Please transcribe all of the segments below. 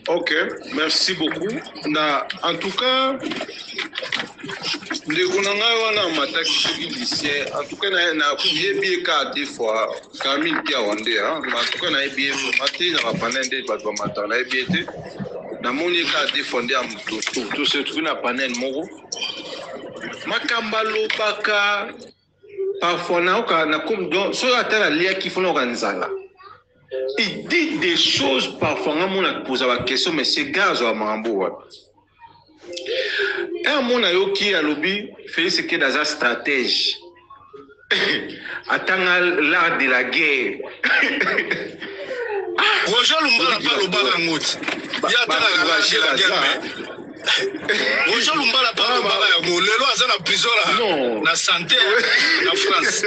Ok, merci beaucoup. En tout cas, en tout cas, bien des fois, Camille Piawande, en tout cas, bien tout ce truc na panel moko. Makambalo baka parfois na comme donc so atala lia qui font organizala. Il dit des choses parfois on a posé la question mais c'est gaz à mambo. Un mon ayo qui a lobby fait ce que dans un stratège. Attends l'art de la guerre. Roger Lumbala pas le balangout. Il y a l'art de la guerre. Roger Lumbala pas le balangout. Le loi est en prison là. La santé la France.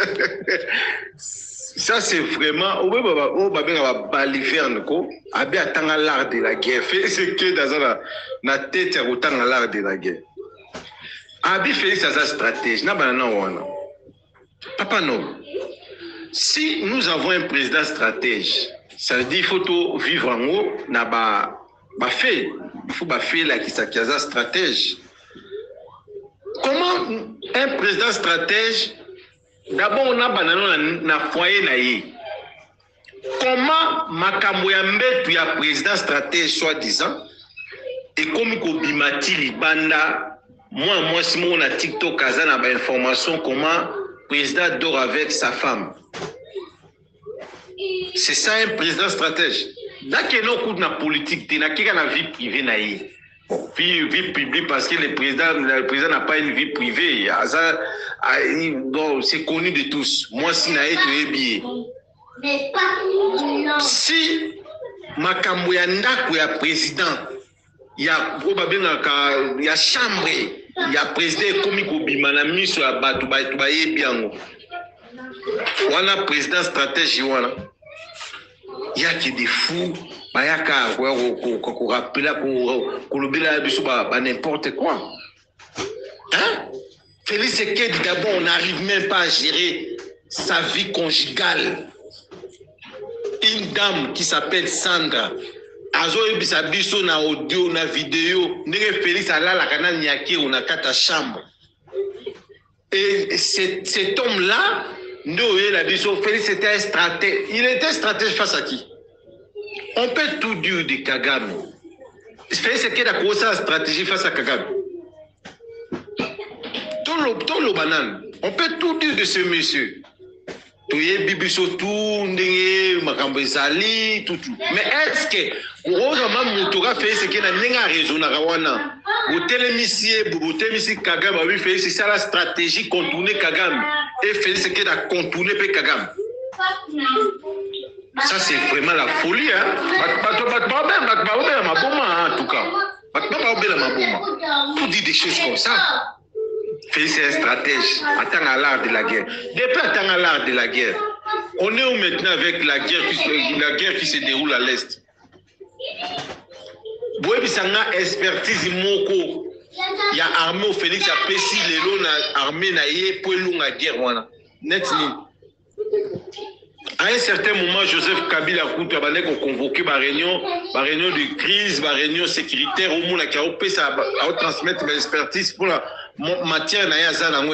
Ça c'est vraiment au baliverne ko abi atanga l'art de la guerre fait ce que dans la tête ya kotanga l'art de la guerre abi fait ça stratégie na banana wana papa non si nous avons un président stratège ça veut dire il faut tout vivre en haut na ba fait il faut ba fait là qui ça stratège comment un président stratège. D'abord, on a banana na foyer na ye. Comment makambo ya mbetu ya président stratège soi-disant et comme ko bimati libanda moi si mon na TikTok kaza na ba information comment président dort avec sa femme. C'est ça un président stratège. Dake no coup na politique te na kika na vie privée na ye. Vie publique parce que le président n'a pas une vie privée. C'est connu de tous. Moi, si na été bien. Si makambo ya ndako ya président, il y a chambre, il y a président comme kobima na miso ya batu ba yebiango. Wana président stratège wana. Il y a que des fous. Bayaka ko rappeler ko lobela biso ba n'importe quoi. Hein? Félix Sekedi d'abord on n'arrive même pas à gérer sa vie conjugale. Une dame qui s'appelle Sandra azo ebisa biso na audio na vidéo ndenge Félix alala kana nyaki ona kata chambre. Et cet homme là ndoye la biso Félix était un stratège. Il était stratège face à qui? On peut tout dire de Kagame. Félix Sekedi a commencé la stratégie face à Kagame. Tout le banane. On peut tout dire de ce monsieur. Tout bibiso tout ndenge makambo ezali tout. Mais est-ce que Rosama Moutoura Félix Sekedi na nenga raison na rawana. Botelemisi Kagame a vu Félix c'est ça la stratégie contourner Kagame et Félix Sekedi a contourné Kagame. Ça, c'est vraiment la folie. Hein? En tout cas. Tout dit des choses comme ça. Félix est un stratège. Attends à l'art de la guerre. Depuis attends à l'art de la guerre. On est où maintenant avec la guerre qui se déroule à l'Est? Boye bisanga expertise moko. Il y a armée au Félix a pessi les lots na armée na ye pour longa guerre wana. Netni. À un certain moment, Joseph Kabila a convoqué ma réunion de crise, ma réunion sécuritaire, au monde qui a transmettre mes expertises pour la matière na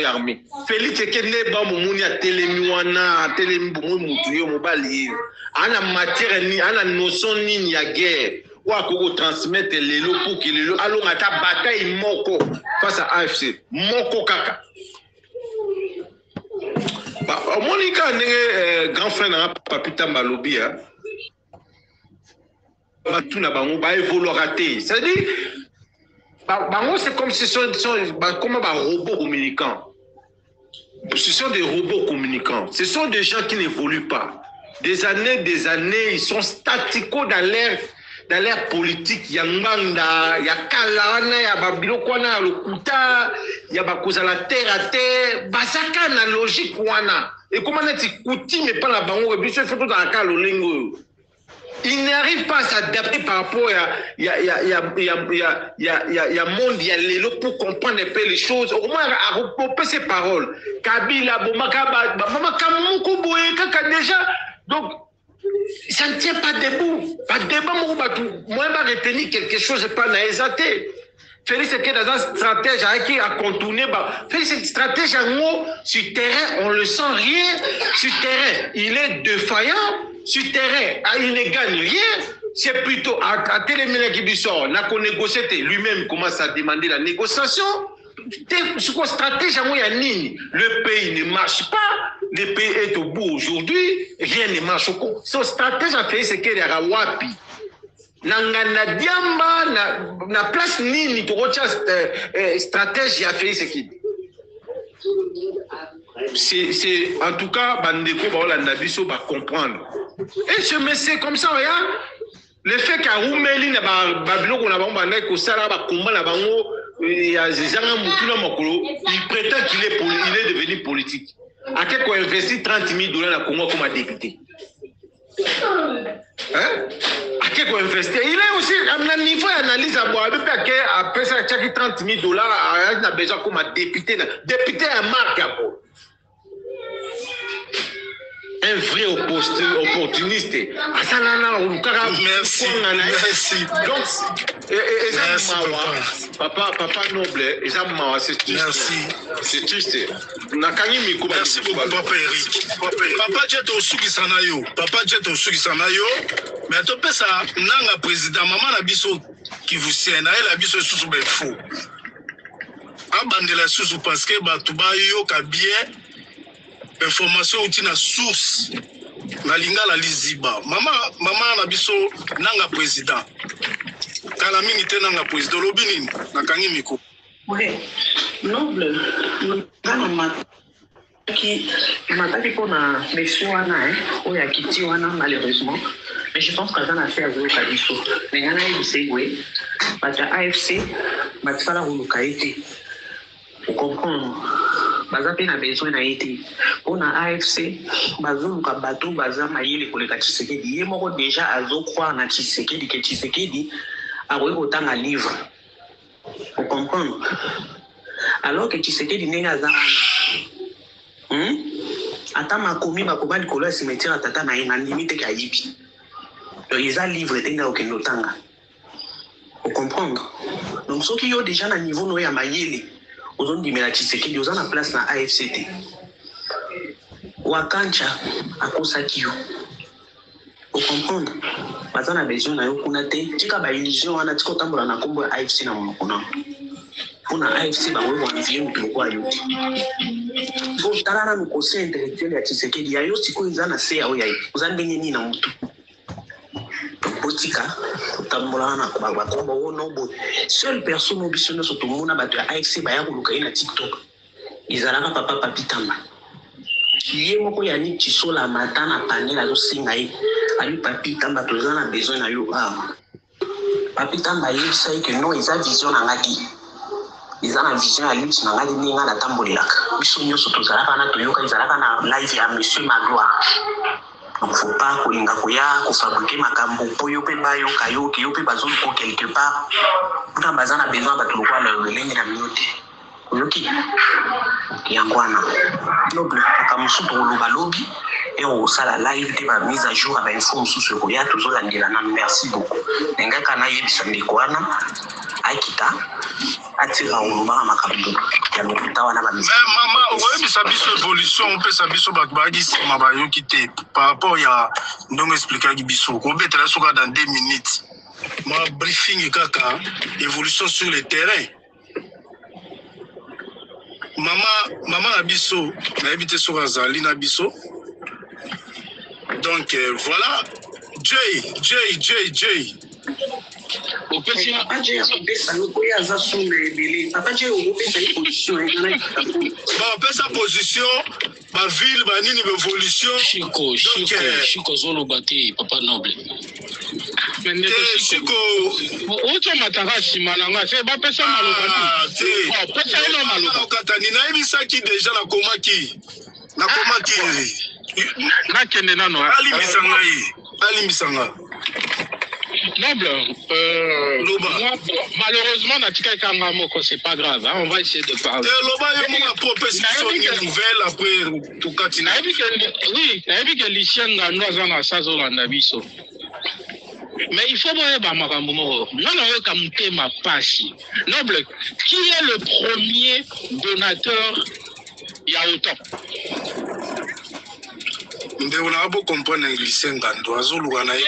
armée. Félix Sekedi ba mumuni a telemiwana, telemibumu mobali. Ana matière ni ana notion ni ya guerre. Ou à transmettre les lots pour que les lots allons à ta bataille moko face à AFC. Moko kaka. Monica n'est grand frère n'a pas pu t'embalobi hein. Tout n'a pas évolué raté. C'est-à-dire, c'est comme si ce sont comme un robot communicant. Ce sont des robots communicants. Ce sont des gens qui n'évoluent pas. Des années, ils sont statico dans l'air politique. Il y a Nganda, il y a Kalana, il y a Babilokwana, le Kuta, il y a Bakoza la terre à terre. Basaka na logique wana. Et comment est-ce que mais pas la bango et puis c'est surtout dans la Kalolingo. Il n'arrive pas à s'adapter par rapport à il y a monde, il y a l'élo pour comprendre un peu les choses. Au moins à reposer ses paroles. Kabila, Bomaka, Mama Kamouko Boye, Kaka déjà. Donc ça ne tient pas debout. Pas de débat, moi, je vais retenir quelque chose, pas na exaté. Félix est dans un stratège qui a contourné. Félix est stratège en haut, sur terrain, on le sent rien. Sur terrain, il est défaillant. Sur terrain, il ne gagne rien. C'est plutôt à Télémina Kibisor, n'a qu'on négocié, lui-même commence à demander la négociation. Ce qu'on stratège en haut, le pays ne marche pas. Le pays est au bout aujourd'hui. Rien ne marche. Son stratège a fait ce qu'il y a wapi. Na diamba na place nini tokotia stratégie ya Félix Tshisekedi. C'est en tout cas bandeko baolanda biso ba comprendre. Et je me sais comme ça regarde le fait qu'Aroumeli na ba biloko na bango banda ko sala ba combat na bango ya zanga mutuna makolo, il prétend qu'il est devenu politique. À quel point investi $30,000 na Congo comme député. Hein? À quel point investir? Il est aussi à un niveau d'analyse à boire. Après ça, il y a $30,000. Il a besoin comme député. Député à marque. Un vrai opportuniste. Merci. Merci. Donc, papa noble, c'est triste. Merci. C'est triste. Merci beaucoup, papa Eric. Papa Jet au Suki Sanayo. Papa Jet au Suki Sanayo. Mais tu peux ça, nanga président, maman la biso qui vous sait, la biso sous le faux. Abandela sous parce que Batuba yo ka bien. Information outil na source na lingala liziba mama na biso nanga président kala mingi te nanga président lobini na kangi miko ouais noble ngana mataki pona monsieur wana oya kiti wana malheureusement mais je pense que ça n'a fait avec la biso mais ngana yibisegwe bata AFC batsala huluka été vous comprenez baza pe na besoin na été pour na AFC bazoluka bato baza mayele koleka Tshisekedi ye moko déjà azo croire na Tshisekedi que Tshisekedi a autant un livre vous comprenez alors que Tshisekedi n'est pas ata makomi bakoba likolo ya cimetière tata na ye na limite ka yibi donc ils a livre tenga okendo tanga vous comprenez donc ceux qui ont déjà na niveau no ya mayele aujourd'hui mais la Tshisekedi aux en place na AFCT wakancha akosaki yo vous comprendre bazana besoin na yo kuna te tika ba illusion wana tika tambola na kombo ya AFC na monokona pona AFC ba wewe wanzie mtu kwa yo bo tarana no conseil intellectuel ya Tshisekedi ya yo siko izana se ya oya uzandenge nini na mtu botika tambola na kwa kombo wono bo seule personne obisona soto mona bato ya AFC ba ya kuluka ina TikTok izalaka papa papitamba ye moko ya ni tisola matana panela zo singa ye ali papitamba tozana besoin na yo papitamba ye sai que non isa vision na ngaki izana vision ya lutte na ngaki ninga na tambolaka biso nyoso tozalaka na toyoka izalaka na live ya monsieur Magloire. Donc faut pas kolinga koya ko fabriquer makambo poyo pe bayo kayo ki yo pe bazoli ko quelque part na bazana besoin ba tulokwa le lengi na minute oyoki yangwana noble akamusuto loba lobi et on sala live de ba mise à jour avec info sous ce koya tozola ndela na merci beaucoup nenga kana yebisa ndikwana akita atira oloba makambo ya mutawa na ba mise mama oyebisa biso évolution on peut sa biso ba bagisi mabayo kité par rapport ya ndongo expliquer biso ko betela soka dans 2 minutes ma briefing kaka évolution sur le terrain. Maman Abisso, n'a habité sur Azali Nabisso. Donc voilà, Jay. Au petit papa Jay a coupé sa locoya za son belé. Papa Jay a coupé sa position. Bah, sa position, ma ville, ma nini évolution. Chico zolo bati papa noble. Chico. Ocho matarasi mananga, c'est pas pesa maloba. Pesa ino maloba. Katani na ibisa ki déjà la komaki. Na komaki. Na kende nano. Ali misanga. Noble, moi, malheureusement, Natika Kangamoko, c'est pas grave, hein, on va essayer de parler. Loba, il y a une proposition nouvelle après tout cas. Oui, il y a vu que les chiens dans la saison en abisso. Mais il faut voir Bamakambo. Non, ma passe. Noble, qui est le premier donateur il y a autant? Mais on a beau comprendre les 50 oiseaux, on a qui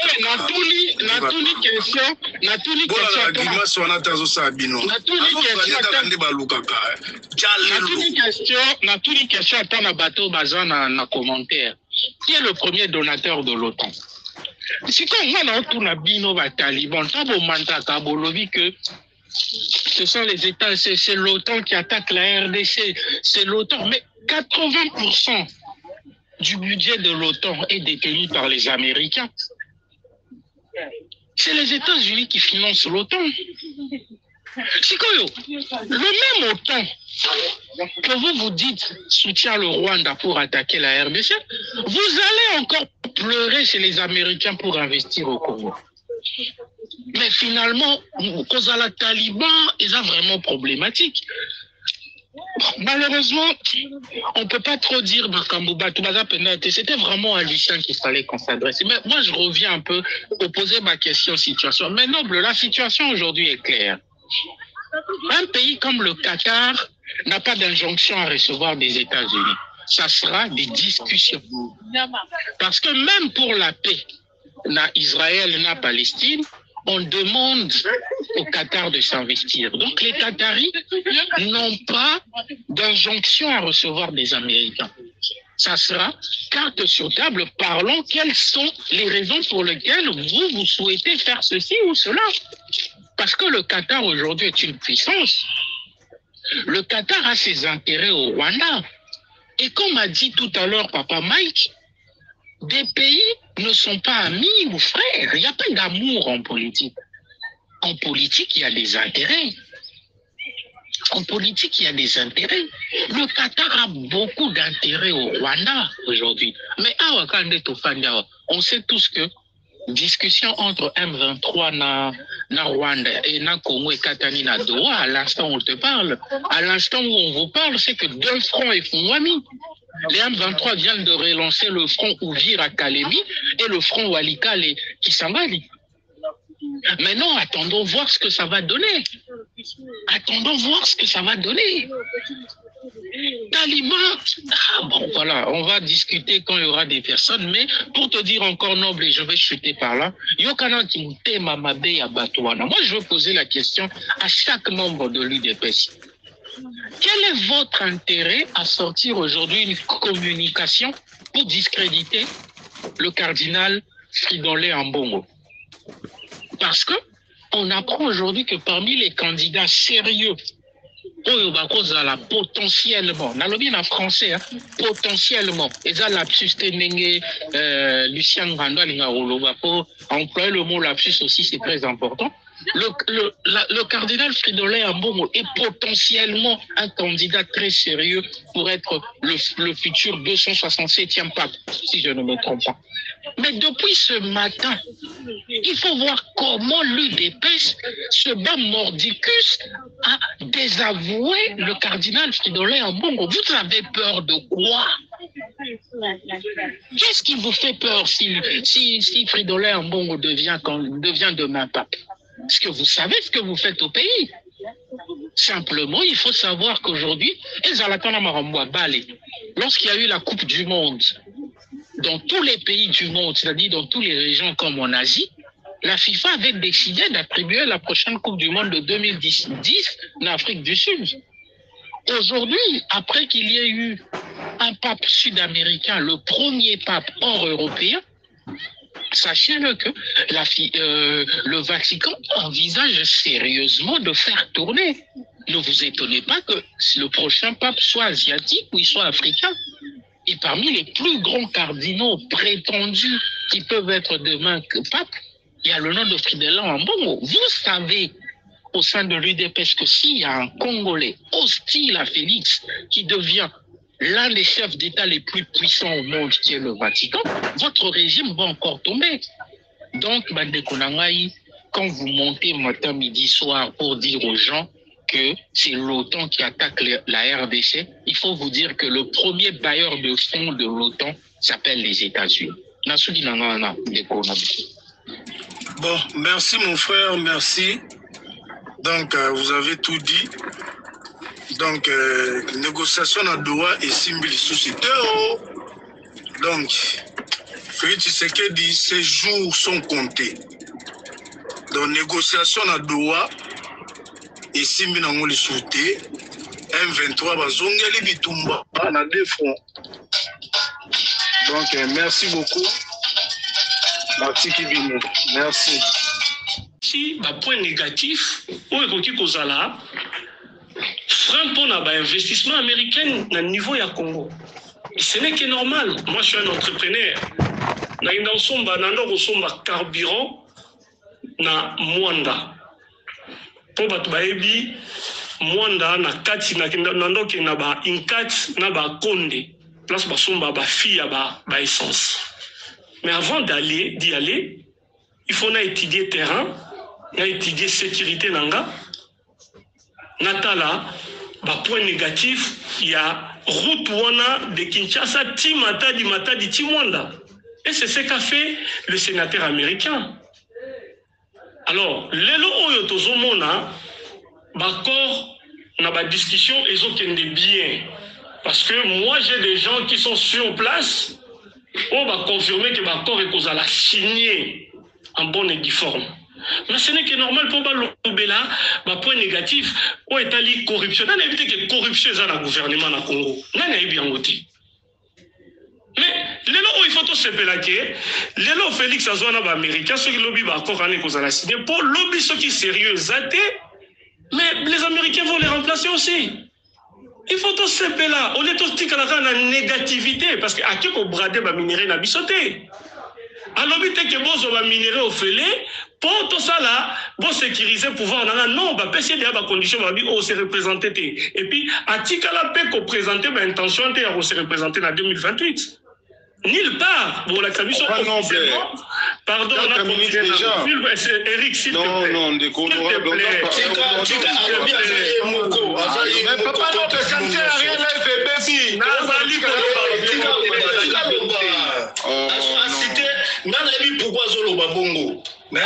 est le premier donateur de l'OTAN? C'est comme moi, on a bino Taliban, que ce sont les États, c'est l'OTAN qui attaque la RDC, c'est l'OTAN, mais 80% du budget de l'OTAN est détenu par les Américains. C'est les États-Unis qui financent l'OTAN. Le même OTAN que vous dites soutient le Rwanda pour attaquer la RDC, vous allez encore pleurer chez les Américains pour investir au Congo. Mais finalement, cause à la Taliban, ils sont vraiment problématiques. Malheureusement, on ne peut pas trop dire Bakambouba, c'était vraiment à Lucien qu'il fallait qu'on s'adresse. Mais moi, je reviens un peu pour poser ma situation. Mais Noble, la situation aujourd'hui est claire. Un pays comme le Qatar n'a pas d'injonction à recevoir des États-Unis. Ça sera des discussions. Parce que même pour la paix, na Israël, na Palestine, on demande au Qatar de s'investir. Donc les Qataris n'ont pas d'injonction à recevoir des Américains. Ça sera carte sur table, parlons quelles sont les raisons pour lesquelles vous souhaitez faire ceci ou cela. Parce que le Qatar aujourd'hui est une puissance. Le Qatar a ses intérêts au Rwanda. Et comme a dit tout à l'heure Papa Mike, des pays ne sont pas amis ou frères. Il n'y a pas d'amour en politique. En politique, il y a des intérêts. En politique, il y a des intérêts. Le Qatar a beaucoup d'intérêts au Rwanda aujourd'hui. Mais on sait tous que discussion entre M23 na Rwanda et na Congo et Katani na Doha, à l'instant où on te parle, à l'instant où on vous parle, c'est que deux fronts et Fongwami. Les M23 viennent de relancer le front Ouvir à Kalemi et le front Walikale et Kisangani. Maintenant, attendons voir ce que ça va donner. Attendons voir ce que ça va donner. Taliban, bon voilà, on va discuter quand il y aura des personnes, mais pour te dire encore Noble, et je vais chuter par là, moi je veux poser la question à chaque membre de l'UDPS. Quel est votre intérêt à sortir aujourd'hui une communication pour discréditer le cardinal Fridolin Ambongo? Parce que on apprend aujourd'hui que parmi les candidats sérieux, potentiellement, en français, hein, potentiellement, et ça lapsus Lucien Granda, pour employer le mot lapsus aussi, c'est très important. Le cardinal Fridolin Ambongo est potentiellement un candidat très sérieux pour être le futur 267e pape, si je ne me trompe pas. Mais depuis ce matin, il faut voir comment l'UDPS se bat mordicus à désavouer le cardinal Fridolin Ambongo. Vous avez peur de quoi? Qu'est-ce qui vous fait peur si Fridolin Ambongo devient demain pape? Est-ce que vous savez ce que vous faites au pays? Simplement, il faut savoir qu'aujourd'hui, lorsqu'il y a eu la Coupe du Monde, dans tous les pays du monde, c'est-à-dire dans toutes les régions comme en Asie, la FIFA avait décidé d'attribuer la prochaine Coupe du Monde de 2010 en Afrique du Sud. Aujourd'hui, après qu'il y ait eu un pape sud-américain, le premier pape hors européen, sachez-le que le Vatican envisage sérieusement de faire tourner. Ne vous étonnez pas que le prochain pape soit asiatique ou il soit africain. Et parmi les plus grands cardinaux prétendus qui peuvent être demain pape, il y a le nom de Fridolin Ambongo. Vous savez, au sein de l'UDPS, que s'il y a un Congolais hostile à Félix qui devient l'un des chefs d'État les plus puissants au monde, qui est le Vatican, votre régime va encore tomber. Donc, Bande Konangaï, quand vous montez matin, midi, soir pour dire aux gens que c'est l'OTAN qui attaque la RDC, il faut vous dire que le premier bailleur de fonds de l'OTAN s'appelle les États-Unis. Bon, merci mon frère, merci. Donc, vous avez tout dit. Donc, négociation à Doha et Simbi société. Donc, Félix Tshisekedi, ces jours sont comptés. Donc, négociation à Doha et Simbi Nangoli Souté, M23, Bazongeli Bitumba, on a deux fronts. Donc, merci beaucoup. Merci Kibino. Merci. Si, point négatif, où est-ce Kozala, frein pour l'investissement américain au niveau du Congo. Ce n'est que normal. Moi, je suis un entrepreneur. Nous sommes carburant na Mwanda. Pour Batubaebi, Mwanda na kati na kindoke na ba inkati na ba konde. Place basomba ba fille ba essence. Mais avant d'y aller, il faut étudier le terrain, étudier la sécurité. Natala, point négatif, il y a route de Kinshasa, Matadi, Timwanda. Et c'est ce qu'a fait le sénateur américain. Alors, lelo oyo tozomona, d'accord, na ba discussion, ils ont bien. Parce que moi, j'ai des gens qui sont sur place. On va confirmer que l'accord est qu'on a signé en bonne et due forme. Mais ce n'est que normal pour l'Obéla, point négatif, où est allé corruption. On a évité que corruption est dans le gouvernement du Congo. On a bien voté. Mais, il faut tout se pélaquer. Lélo Félix Azouana américain, ceux qui lobby l'accord qu'on a signé, pour lobby ceux qui sont sérieux, mais les Américains vont les remplacer aussi. Il faut tout se là. On est tous la négativité parce que à qui qu'on brade ba minerai na bisoté. Alors bité que bozo ba minerai au fêlé pour tout ça là, bon sécuriser pouvoir non ba pèse des ba condition ba bi on se représenter et puis à tikala pe ko présenter ba intention de se représenter en 2028. Nulle part. Bon, la commission officiellement. Pardon, on a communiqué déjà. Eric, s'il te plaît. Non, de quoi on va mais papa, non, parce que c'est rien là, baby. Nazali, pourquoi Zolo Babongo? Mais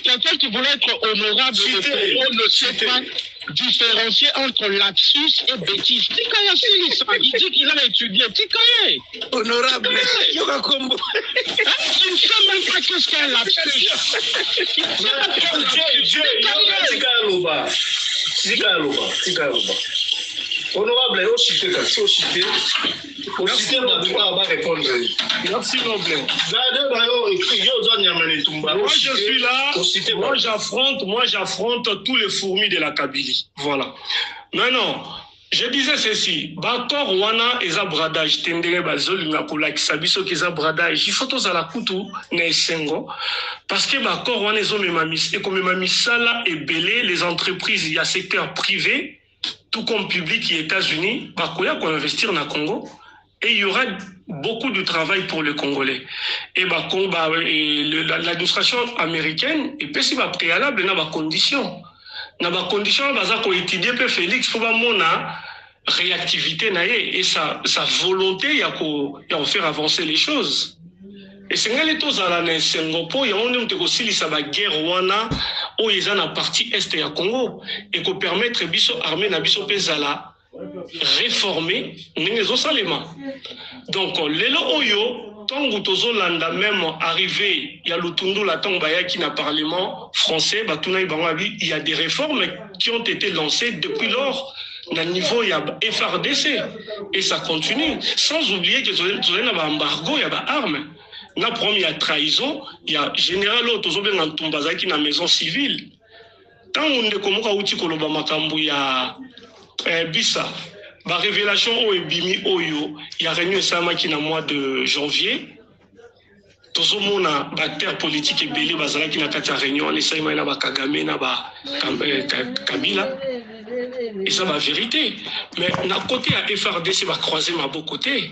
quelqu'un qui voulait être honorable, on ne sait pas différencier entre lapsus et bêtise. Il dit qu'il a étudié. Honorable. Tu ne sais même pas qu'est-ce qu'un lapsus. Honorable, merci noble. Moi j'affronte tous les fourmis de la Kabylie. Voilà. Maintenant, je disais ceci. Bakor wana eza bradage tendere bazoli ngakula kisabiso kiza bradage. Il faut tous à la kutu na esengo parce que bakor wana ezo memamis et comme memamisala et belé les entreprises il y a secteur privé tout comme public et États-Unis, bakoya pour investir dans le Congo et il y aura beaucoup de travail pour les Congolais. Et l'administration américaine est pas préalable dans les conditions. Dans les conditions, baza ko étudier pe Félix pour mona réactivité na et sa volonté ya faire avancer les choses. Et c'est nga les tozala na Singapour, ya on te kosilisa ba guerre wana o eza na partie est ya Congo et ko permettre biso armée na biso pezala réformer n'engezo salema. Donc lelo oyo tango tozolanda même arrivé ya Lutundu la tango bayaki na parlement français batuna ibangabi il y a des réformes qui ont été lancées depuis lors na niveau ya FRDC et ça continue sans oublier que tozona ba embargo ya ba armes. La première trahison, il y a général Otozobe Ntumbazaki na maison civile. Tant on est comme Kauti Koloba Makambu ya Bissa, la révélation au Ebimi Oyo, il y a réunion Samaki na mois de janvier. Tozomona bactère politique et belé bazalaki na kati ya réunion on essaye na ba Kagame na ba Kabila. Et ça va vérité. Mais na côté à FRDC va croiser ma beau côté.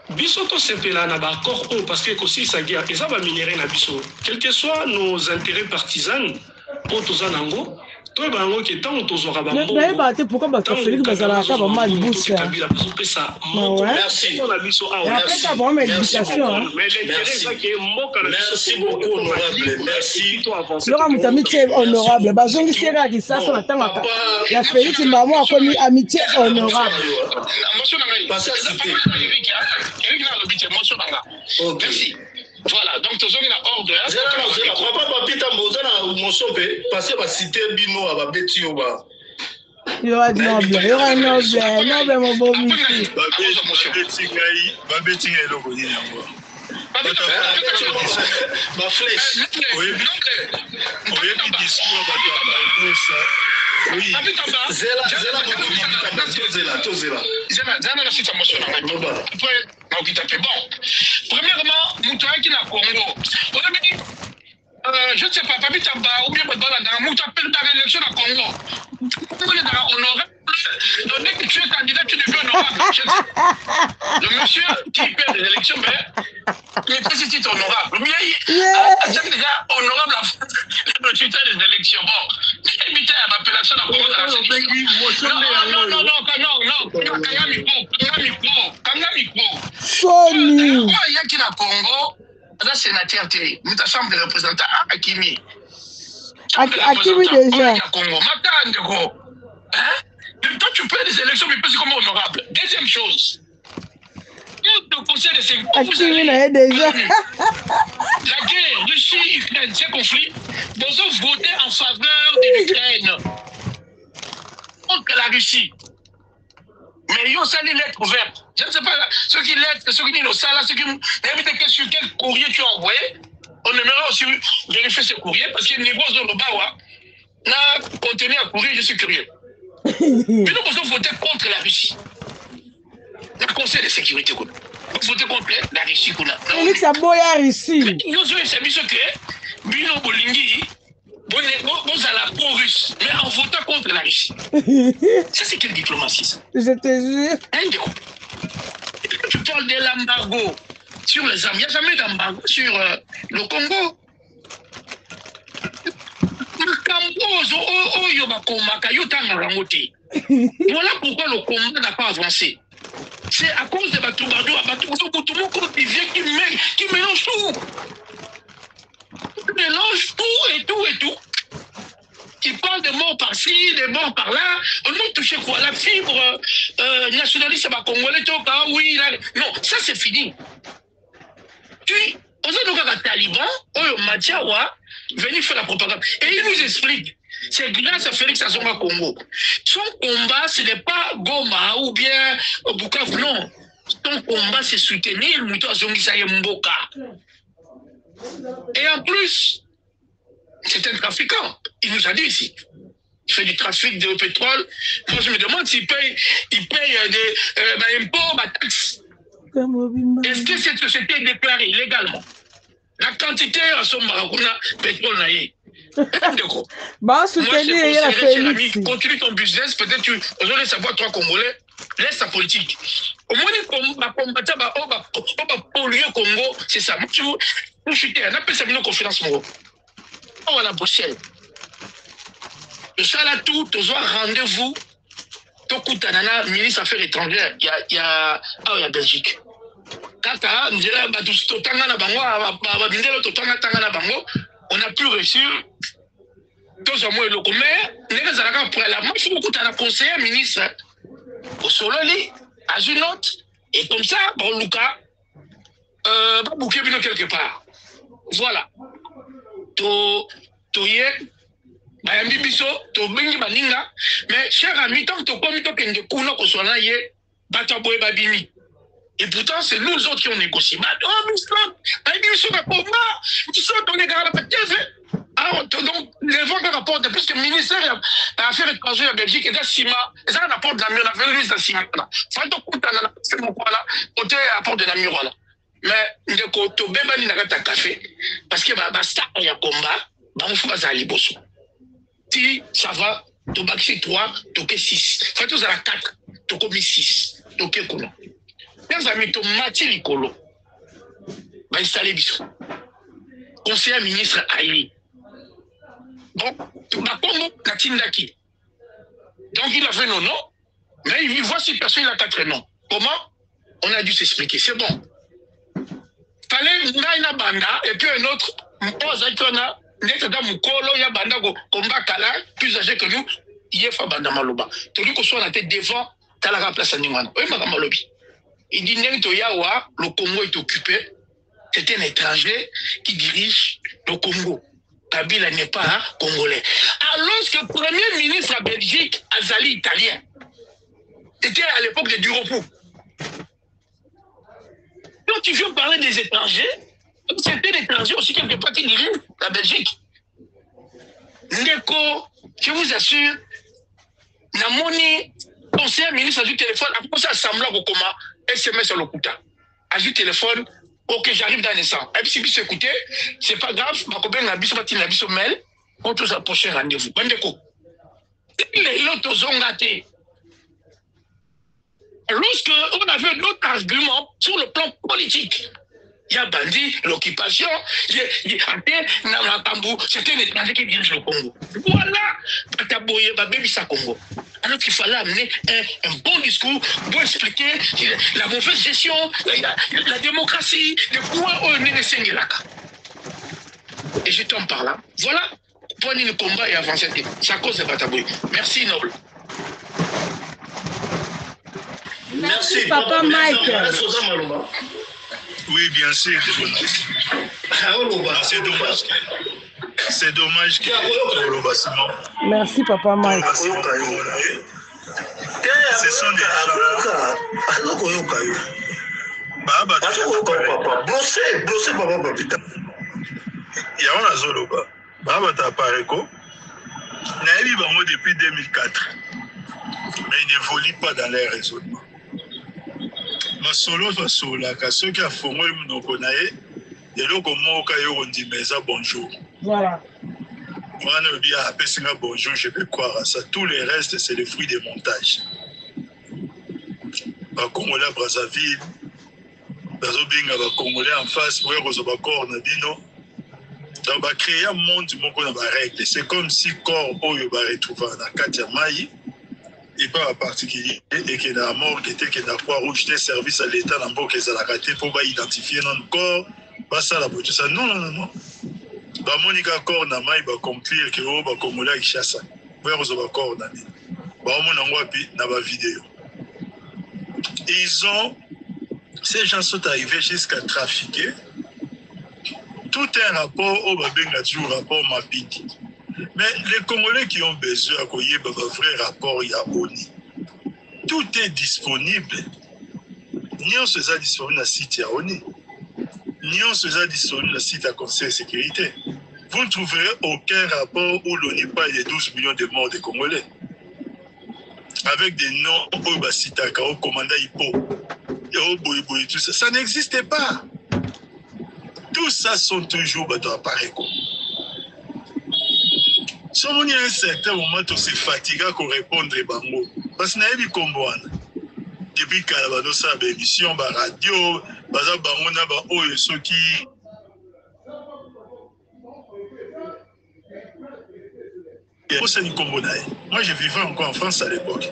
Bisoto sepela na ba accord parce que aussi sa guerre et ça va minérer na biso quels que soient nos intérêts partisans pour tous anango toi bango qui tant tozora ba mbo mais ba te pourquoi ba Félix bazala ka ba mal boussa merci on a biso ah merci vraiment éducation mais l'intérêt ça qui est moka na merci beaucoup honorable merci toi avancer Laura Mutamiti honorable bazongi sera ki ça na tanga ya Félix maman a connu amitié honorable Monsieur Nangai parce que merci. Voilà, donc tu as une ordre. Il y aura noble, mon beau monsieur. Ma flèche. Oui. Premièrement, Moutouaki na Congo. Je ne sais pas, Papi Tamba ou bien Moutouaki dans l'élection à Congo. Pourquoi il est honorable? Dès que tu es candidat, tu deviens honorable. Le monsieur qui perd les élections, il est très titre honorable. Mais il est déjà honorable le résultat des élections. Bon, éviter l'appellation à Congo. Sony. Pourquoi il y a qui na Congo? Là, sénateur télé. Nous ta chambre de représentants Akimi. Akimi déjà. Congo. Matandeko. Hein? Toi, tu perds des élections, mais c'est comme honorable. Deuxième chose. Tout le conseil de sécurité. Akimi là déjà. La guerre, Russie-Ukraine, ces conflits, nous avons voté en faveur de l'Ukraine. Contre la Russie. Mais ils ont sali lettre ouverte. Je ne sais pas, ceux qui lettres, ceux qui disent ça, ceux qui m'invitent sur quel courrier tu as envoyé. On aimerait aussi vérifier ce courrier parce que niveau de l'Obawa n'a contenu un courrier, je suis curieux. Mais nous avons voté contre la Russie. Le Conseil de sécurité. Nous avons voté contre la Russie. Félix a boya ici. Nous avons saisi ce que Bino Bolingi, nous allons la pro-russe, mais en votant contre la Russie. Ça, c'est quelle diplomatie, ça? Je te jure. Tu parles de l'embargo sur les armes. Il n'y a jamais d'embargo sur le Congo. Voilà pourquoi le combat n'a pas avancé. C'est à cause de Batoubado, qui mélange tout. Il mélange tout et tout et tout. Il parle de morts par-ci, de morts par-là. On nous touche quoi? La fibre nationaliste congolais, oui, là. Non, ça c'est fini. Puis, on a un taliban, Matiawa, venu faire la propagande. Et il nous explique, c'est grâce à Félix Azonga Congo. Son combat, ce n'est pas Goma ou bien Bukavu, non. Son combat, c'est soutenir Mouto Azongi Mboka. Et en plus, c'est un trafiquant. Il nous a dit ici. Il fait du trafic de pétrole. Moi, je me demande s'il paye des impôts, des taxes. Est-ce que cette société est déclarée légalement? La quantité à son maracuna, pétrole naïe. Bah, soutenir la Félix. Continue ton business, peut-être tu veux savoir, toi, Congolais, laisse ta politique. Au moins, combattre, polluer Congo, c'est ça. Moi, tu veux chuter, on appelle ça une conférence, moi. On va la Bruxelles. Le ça là tout, tu as rendez-vous. Tu as ministre des Affaires étrangères, il y a Belgique. Quand kaka nzela bato totanga na bango babindelo totanga na bango on a pu réussir tous moi eloko mais ndenge ezalaka préalablement faut kokutana conseiller ministre osololi azwi note et comme ça boluka babouke bino quelque part voilà toye bayambi biso tobengi baninga mais cher ami tant tokomi tokende kuna koswana ye bato boye babimi. Et pourtant, c'est nous autres qui ont négocié. Oh, Muslim, donc, les vents rapportent, puisque le ministère des Affaires étrangères de Belgique est à Sima, et ça rapporte de la mur, la vérité de Sima. Ça doit coûter côté rapport de la mur. Mais, il y a un café, parce que il y a combat, il faut pas aller bosser. Si ça va, tu vas 3, tu 6. Fait, tu as 4, tu as 6. Tu as combien? Les amis, tu mati likolo. Va installer biso. Conseiller ministre Aïli. Donc, tu vas comme Katindaki. Donc, il a fait nos noms, mais il voit si personne il a 4 noms. Comment? On a dû s'expliquer. C'est bon. Fallait Naina Banda et puis un autre. Ozakona, Nekada Mukolo, Yabanda, combat Kala, plus âgé que nous, Yefa Banda Maloba. Tu dis qu'on soit à la tête devant, t'as la place à Nimana. Oui, Madame Malobi. Il dit le Congo est occupé. C'est un étranger qui dirige le Congo. Kabila n'est pas congolais. Alors que le premier ministre de Belgique, Azali italien, c'était à l'époque de Duropo. Donc tu viens parler des étrangers, c'est un étranger aussi quelque part qui dirige la Belgique. Ndeko, je vous assure, Namoni, conseiller ministre du téléphone, après ça, semblant au coma. SMS sur le Kouta. A du téléphone, ok, j'arrive dans l'instant. Et puis si vous écoutez, c'est pas grave, ma copine n'a pas dit n'a mail, on tous a prochain rendez-vous. Bandeko. L'autre ont gâté. Lorsque on avait d'autres arguments sur le plan politique, il y a bandit, l'occupation, c'était un étranger qui dirige le Congo. Voilà, Pataboye, Babébissa Congo. Alors qu'il fallait amener un bon discours pour expliquer la mauvaise gestion, la démocratie, le pouvoir au Nénésengelaka. Et je t'en parle là. Voilà, pour le combat et avancer. C'est à cause de Pataboye. Merci, Noble. Merci, Papa Mike. Oui, bien sûr. C'est dommage que merci, Papa Mike. Ce sont des gens depuis 2004, mais ils n'évoluent pas dans les raisonnements. Masolo fasola ceux qui a formé mon konae et le comment on dit mais ça bonjour. Voilà. Moi ne dis à personne bonjour, je peux croire à ça. Tout le reste c'est le fruit des montages. Ba Congolais Brazzaville, bazobinga ba Congolais en face pour rezoba corps na bino. Donc ba créer un monde du monde qu'on a règle. C'est comme si corps oyo ba retrouver na Katia Mai. Et pas en particulier, et qu'il y a mort qui était qu'il y a quoi rouge des services à l'État dans le qu'ils ont raté pour identifier notre corps, pas ça la beauté ça non. Bah Monica corps n'a pas accomplir que au bah comme là il chasse. Voir aux corps n'a pas. Bah on en voit puis n'a pas vidéo. Ils ont ces gens sont arrivés jusqu'à trafiquer. Tout un rapport au babé n'a toujours rapport Mapiti. Mais les Congolais qui ont besoin de un vrai rapport, il y a ONI. Tout est disponible. Ni on se fait disponible dans le site à ONI. Ni on se fait disponible dans le site à Conseil de sécurité. Vous ne trouverez aucun rapport où l'ONI parle de 12 millions de morts des Congolais. Avec des noms au Basitaka, au commandant Hippo, et au Boïboï, tout ça. Ça n'existait pas. Tout ça sont toujours dans l'appareil. Si on a un certain moment, on s'est fatigué pour répondre à Bango. Parce que nous avons compris. Depuis que nous avons fait l'émission, la radio, nous avons fait ceux qui. Moi, je vivais encore en France à l'époque.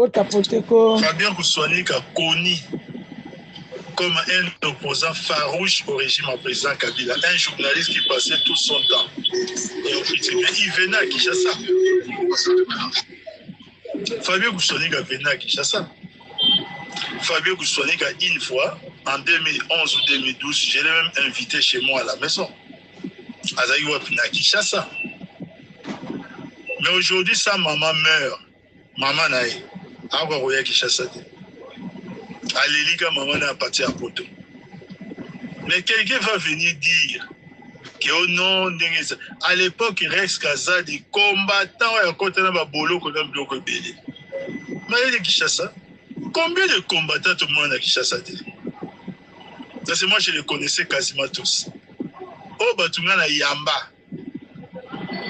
Fabien Koussouani a connu comme un opposant farouche au régime en président Kabila, un journaliste qui passait tout son temps. Et il venait à Kinshasa. Fabien Koussouani a venu à Kinshasa. Fabien Koussouani a une fois, en 2011 ou 2012, je l'ai même invité chez moi à la maison. Azaïwa à Kinshasa. Mais aujourd'hui, sa maman meurt. Maman naïe. Awa Kinshasa. Alélika maman n'a pas parti à Poto. Mais quelqu'un va venir dire que non, à l'époque, il reste Kaza des combattants et à côté de Bolo qu'on a bloqué Bélé. Mais il est Kinshasa. Combien de combattants tout le monde a Kinshasa? Parce que moi, je les connaissais quasiment tous. Oh, Batunga na Yamba.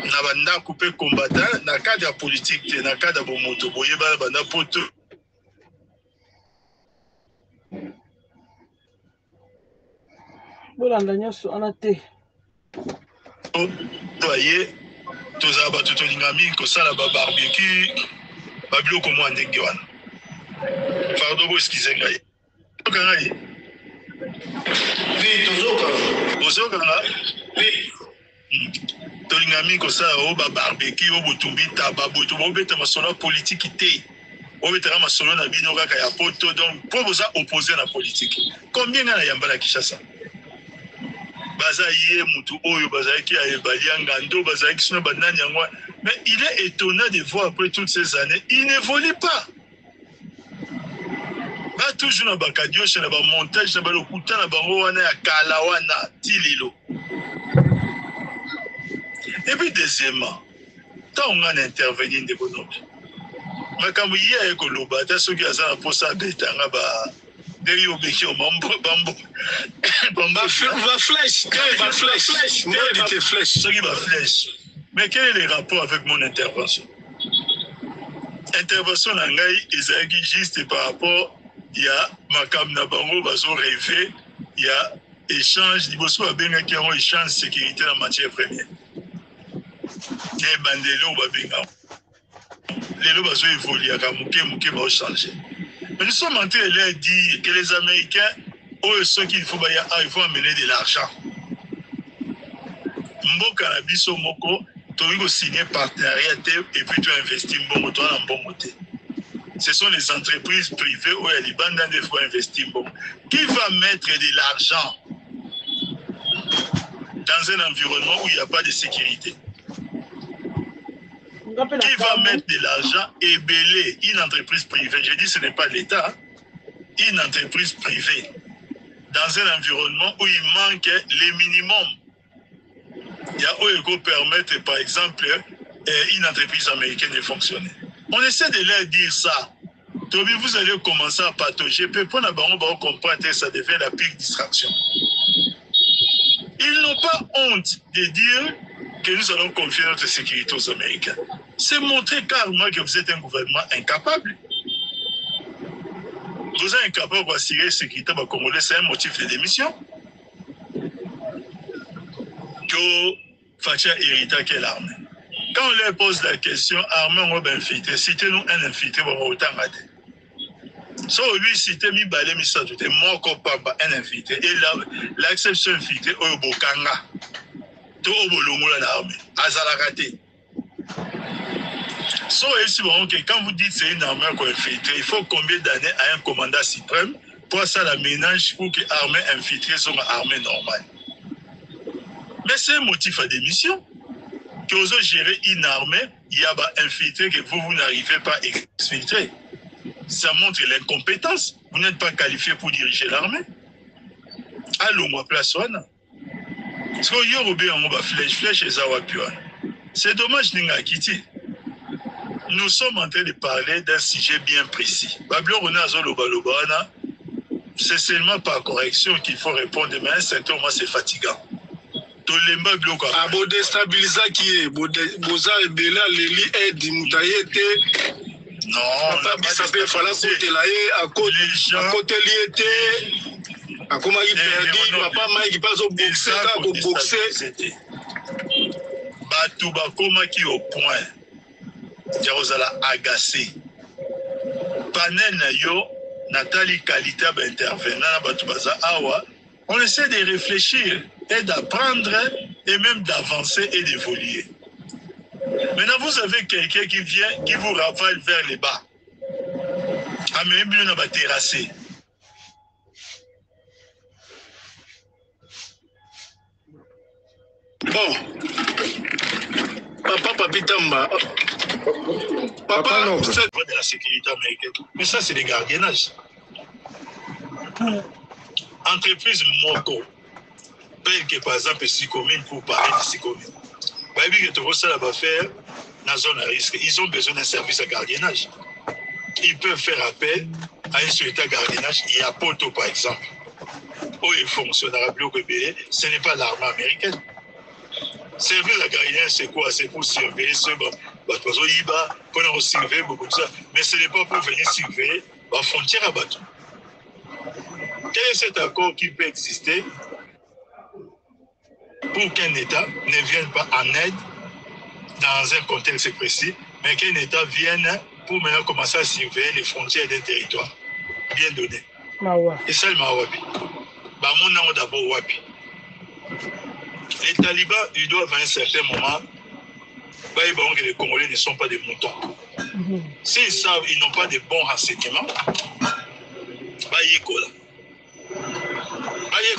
Na banda coupé combattant, na cadre politique, na cadre de moto, boye banda poto. Bolanda nyoso ana te. Voyez, tous les abattus de l'ingami, que ça la barbecue, babilo comme moi ndenge wana. Pardon, vous excusez-moi. Oui, toujours quand oui. Tolingami comme ça, au barbecue, au botumbi, tababu, au bête ma solo politique té. Au bête ma solo na bino kaka ya poto, donc pour vous opposer la politique. Combien na yamba la Kinshasa? Bazaïe mutu oyo bazaïki a ebalianga ndo bazaïki sino banani yango. Mais il est étonnant de voir après toutes ces années, il n'évolue pas. Ba toujours na bakadio chez na ba montage na ba lokuta na bango wana ya kalawana tililo. Et puis deuxièmement, tant on a intervenu de bonobi. Mais quand vous y avez koloba, ta soki azana posa betanga ba derrière au béki au mambo bambo. Va flèche, va flèche. Moi dit tes flèches. Ce qui va flèche. Mais quel est le rapport avec mon intervention? Intervention nangai ezaki juste par rapport il y a makam na bango bazo rêver, il y a échange liboso abenga qui ont échange sécurité en matière première. Et bandelo babenga. Les lois bazo évoluer à muke va changer. Mais nous sommes en train de leur dire que les Américains ont ce qu'il faut il faut amener de l'argent. Mboka na biso moko tu veux signer partenariat et puis tu investis bon toi en bon côté. Ce sont les entreprises privées où les bandes de fois investir bon. Qui va mettre de l'argent dans un environnement où il n'y a pas de sécurité? Qui va mettre de l'argent et belé une entreprise privée? Je dis ce n'est pas l'État, une entreprise privée dans un environnement où il manque les minimums. Il y a où il faut permettre, par exemple, une entreprise américaine de fonctionner. On essaie de leur dire ça. Tobi, vous allez commencer à patauger. Peu pour la baron, on comprend que ça devient la pire distraction. Ils n'ont pas honte de dire que nous allons confier notre sécurité aux Américains. C'est montrer carrément que vous êtes un gouvernement incapable. Vous êtes incapable d'assurer la sécurité des Congolais, c'est un motif de démission. Que Fatia hérita quelle armée? Quand on leur pose la question, armée on va infiltrer, citez-nous un infiltré, on va autant rater. So lui cité mi balé mi saute, moi papa un infiltré et l'exception infiltré au Bokanga. To obolongola na armée, azala raté. So ici bon que quand vous dites c'est une armée qu'on infiltré, il faut combien d'années à un commandant suprême pour ça la ménage pour que l'armée infiltrée soit une armée normale. Mais c'est un motif à démission. Que vous gérez une armée, il y a infiltré que vous n'arrivez pas à exfiltrer. Ça montre l'incompétence. Vous n'êtes pas qualifié pour diriger l'armée. Allô, moi, place one. C'est dommage, nous sommes en train de parler d'un sujet bien précis. C'est seulement par correction qu'il faut répondre, mais à un certain moment, c'est fatigant. Abo déstabiliser qui est boza ebela leli aide mutayete non ça peut fallait côté là à côté liete akoma qui perdu papa Mike pas au boxer batu bakoma qui au point Jarozala agacé panel na yo natali qualité d'intervenant awa, on essaie de réfléchir et d'apprendre et même d'avancer et d'évoluer. Maintenant, vous avez quelqu'un qui vient, qui vous ravale vers les bas. Ah, mais bien, on va terrasser. Bon. Papa Papitamba. Papa, non. C'est de la sécurité américaine. Mais ça, c'est des gardiennages. Entreprise Moko. Belle que par exemple, Sycomine, pour parler de Sycomine. Ils ont besoin d'un service à gardiennage. Ils peuvent faire appel à un secrétaire gardiennage. Il y a Poto, par exemple. Où les fonctionnaires bloqués, ce n'est pas l'armée américaine. Service à gardiennage, c'est quoi? C'est pour surveiller ce pour surveiller beaucoup de ça. Mais ce n'est pas pour venir surveiller la frontière à bateau. Quel est cet accord qui peut exister pour qu'un État ne vienne pas en aide dans un contexte précis, mais qu'un État vienne pour maintenant commencer à surveiller les frontières d'un territoire bien donné. Et ça, le Mawapi. Mon d'abord Wapi. Les talibans, ils doivent à un certain moment, que les Congolais ne sont pas des moutons. S'ils savent, ils n'ont pas de bons renseignements,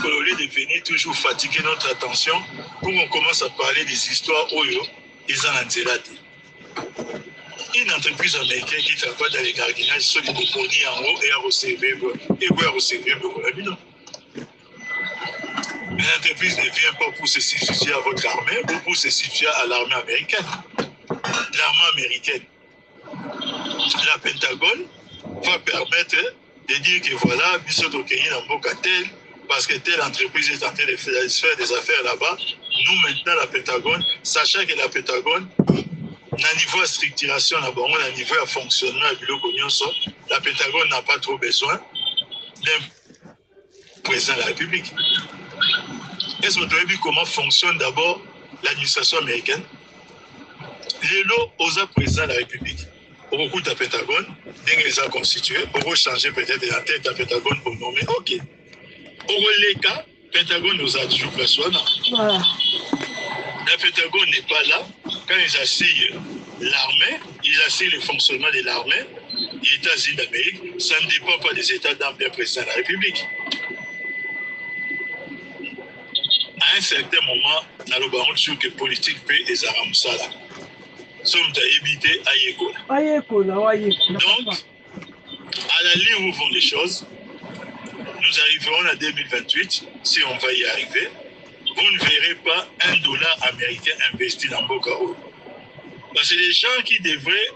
au lieu de venir toujours fatiguer notre attention pour qu'on commence à parler des histoires où ils ont antelate. Une entreprise américaine qui travaille dans les gardiennages, ceux qui vont en haut et à recevoir le Une entreprise ne vient pas pour se substituer à votre armée ou pour se substituer à l'armée américaine. L'armée américaine, la Pentagone, va permettre de dire que voilà, parce que telle entreprise est en train de faire des affaires là-bas. Nous, maintenant, la Pentagone, sachant que la Pentagone, à niveau de structuration, à niveau de fonctionnement, la Pentagone n'a pas trop besoin d'un président de la République. Est-ce que vous avez vu comment fonctionne d'abord l'administration américaine? Les lots aux présidents de la République. Au beaucoup de la Pentagone, dès qu'ils ont constitué, on va changer peut-être la tête de la Pentagone pour nommer. Ok. Au les cas, Pentagone nous a toujours besoin. Voilà. La Pentagone n'est pas là. Quand ils assurent l'armée, ils assurent le fonctionnement de l'armée, les États-Unis d'Amérique, ça ne dépend pas des États d'un président de la République. À un certain moment, dans le baron de que politique peut les aramsala. Sommes à éviter à Yékola. Donc, à la ligne où vont les choses, nous arriverons en 2028, si on va y arriver, vous ne verrez pas $1 américain investi dans Bokao. Parce que les gens qui devraient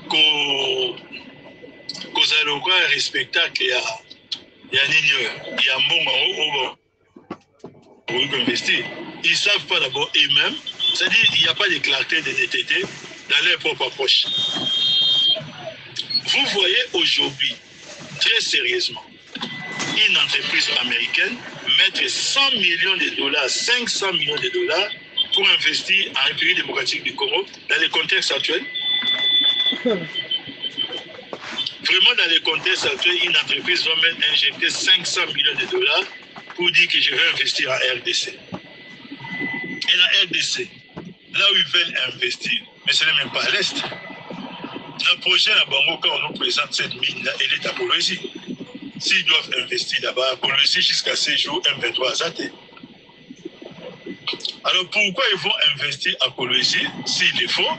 qu'aux respectacle, il y a un bon pour investir. Ils ne savent pas d'abord eux-mêmes, c'est-à-dire qu'il n'y a pas de clarté de DTT dans leur propre approche. Vous voyez aujourd'hui, très sérieusement, une entreprise américaine mettre $100 millions, $500 millions pour investir en République démocratique du Congo dans le contexte actuel. Vraiment, dans le contexte actuel, une entreprise va même injecter $500 millions pour dire que je vais investir en RDC. Et la RDC, là où ils veulent investir, mais ce n'est même pas à l'Est. Le projet à Bango, quand on nous présente cette mine-là, elle est à Colosie. S'ils doivent investir là-bas, à Colosie jusqu'à 6 jours, M23 Azate. Alors pourquoi ils vont investir à Colosie s'il le faut?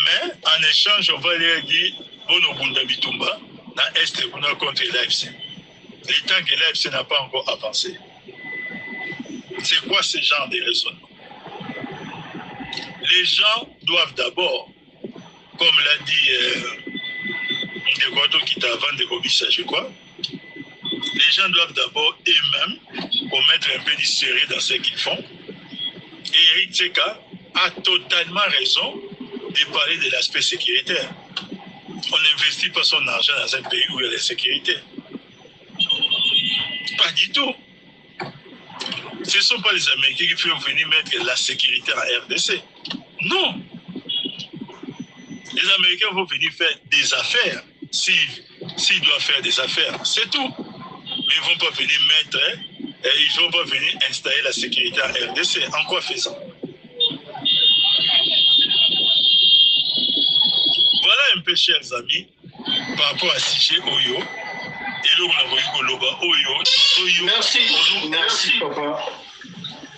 Mais en échange, on va leur dire, Bono Bunda Bitumba, dans Est contre l'AFC. Le temps que l'AFC n'a pas encore avancé. C'est quoi ce genre de raisonnement? Les gens doivent d'abord, comme l'a dit Ndekwato qui t'a vendu de Kobissa, je crois, les gens doivent d'abord eux-mêmes commettre un peu de sérieux dans ce qu'ils font. Et Eric Tseka a totalement raison de parler de l'aspect sécuritaire. On n'investit pas son argent dans un pays où il y a la sécurité. Pas du tout. Ce ne sont pas les Américains qui peuvent venir mettre la sécurité en RDC. Non. Les Américains vont venir faire des affaires s'il doit faire des affaires, c'est tout. Mais ils ne vont pas venir mettre, et ils ne vont pas venir installer la sécurité en RDC. En quoi faisant? Voilà un peu, chers amis, par rapport à CG Oyo. Merci, merci papa.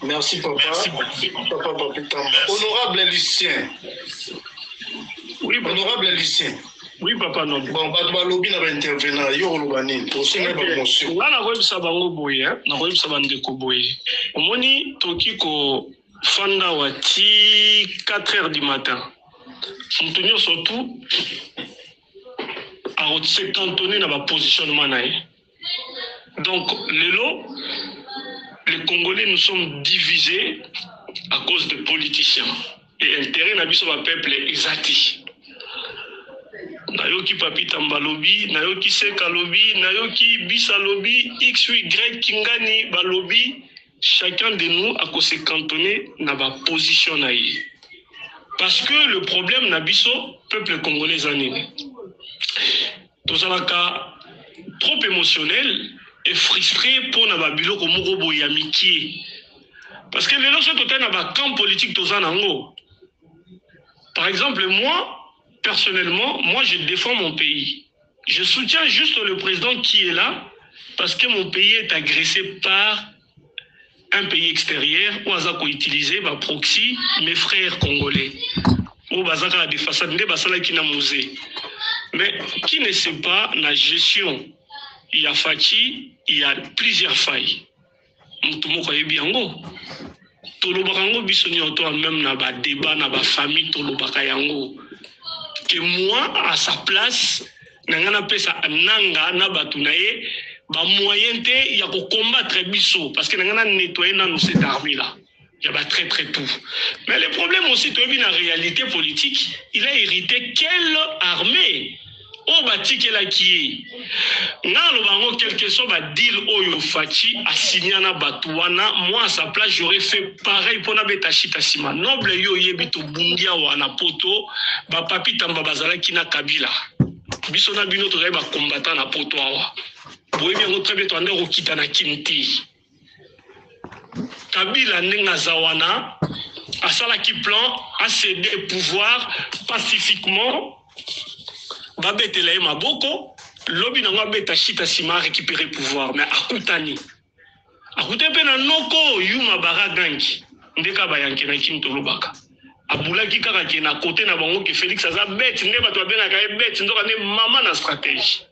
Merci papa. Merci beaucoup. Papa Papitamba. Honorable Lucien. Oui, honorable Lucien. Oui, papa, non. Bon, bah, lobby n'a pas intervenant. Yo, Lobani. Au sein de la motion. Là, on a vu ça, bango boye, on a vu ça, bandeko boye. Au moni, toki ko fanda wati 4 heures du matin. On tenir surtout à se cantonner dans ma positionnement. Donc, les Congolais, nous sommes divisés à cause de politiciens. Et intérêt n'a pas le peuple exati. Nayoki Papitamba lobby, Nayoki Seka lobby, Nayoki Bisa lobby, X, Y, Kingani ba lobby. Chacun de nous a se cantonner dans ma position. Parce que le problème n'a pas peuple congolais années. Tous en cas trop émotionnel et frustré pour na bilo ko moko boya miki. Parce que les gens total na camp politique tous en ango. Par exemple, moi personnellement, moi je défends mon pays. Je soutiens juste le président qui est là parce que mon pays est agressé par un pays extérieur où on a utilisé par proxy mes frères congolais. Où on a des façades de basala qui n'a musée. Mais qui ne sait pas la gestion, il y a Fachi, il y a plusieurs failles. Moutoumoko est bien go. Tolobakango bisoni auto même na ba débat na ba famille tolobakayango. Que moi à sa place nangana pesa nanga na batunaye ba moyen te ya ko combattre biso parce que nangana nettoyer na nous cette armée là. Il y a très très tout. Mais le problème aussi, tu as vu la réalité politique, il a hérité quelle armée? Oh, bâti qu'elle a qui est. Dans le quel que soit le deal Oyo Fachi, a signé na Batouana, moi à sa place, j'aurais fait pareil pour na Betachita Sima. Noble yo yebito bundia ou anapoto, ba papi tamba bazala ki na Kabila. Bisona bino to ba combattant na poto awa. Boye bien très bien to ande rokita na Kinti. Kabila Nenga Zawana a salaki plan a cédé pouvoir pacifiquement babetela maboko lobi na ngabeta chita sima récupérer pouvoir mais akutani akutepe na noko yuma baragangi ndeka bayanke na kimtolobaka abulaki kaka ke na côté na bango ke Félix aza bête ne bato bena ka bête ndoka ne mama na stratégie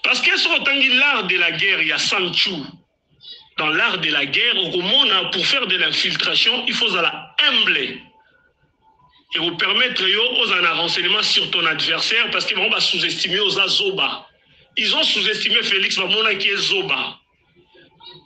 parce que sur tangi l'art de la guerre il y a Sanchou. Dans l'art de la guerre, au monde, pour faire de l'infiltration, il faut la humbler. Et vous permettre aux un renseignement sur ton adversaire parce qu'ils vont sous-estimer aux Zoba. Ils ont sous-estimé Félix Mamona qui est Zoba.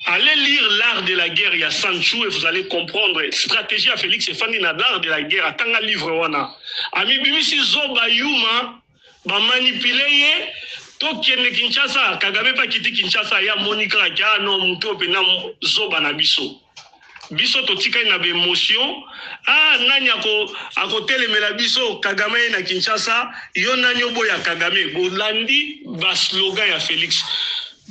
Allez lire l'art de la guerre, il y a Sanchou et vous allez comprendre. Stratégie à Félix et Fanny na l'art de la guerre. Attends un livre wana. Ami bimisi Zoba Yuma, ba manipuler. Tokienne Kinshasa, Kagame pa kiti Kinshasa ya Monica ya no muto pena zoba na biso. Biso totika na be émotion. Ah nani ako telemela biso Kagame na Kinshasa, yo nani oboya Kagame. Bolandi ba slogan ya Félix.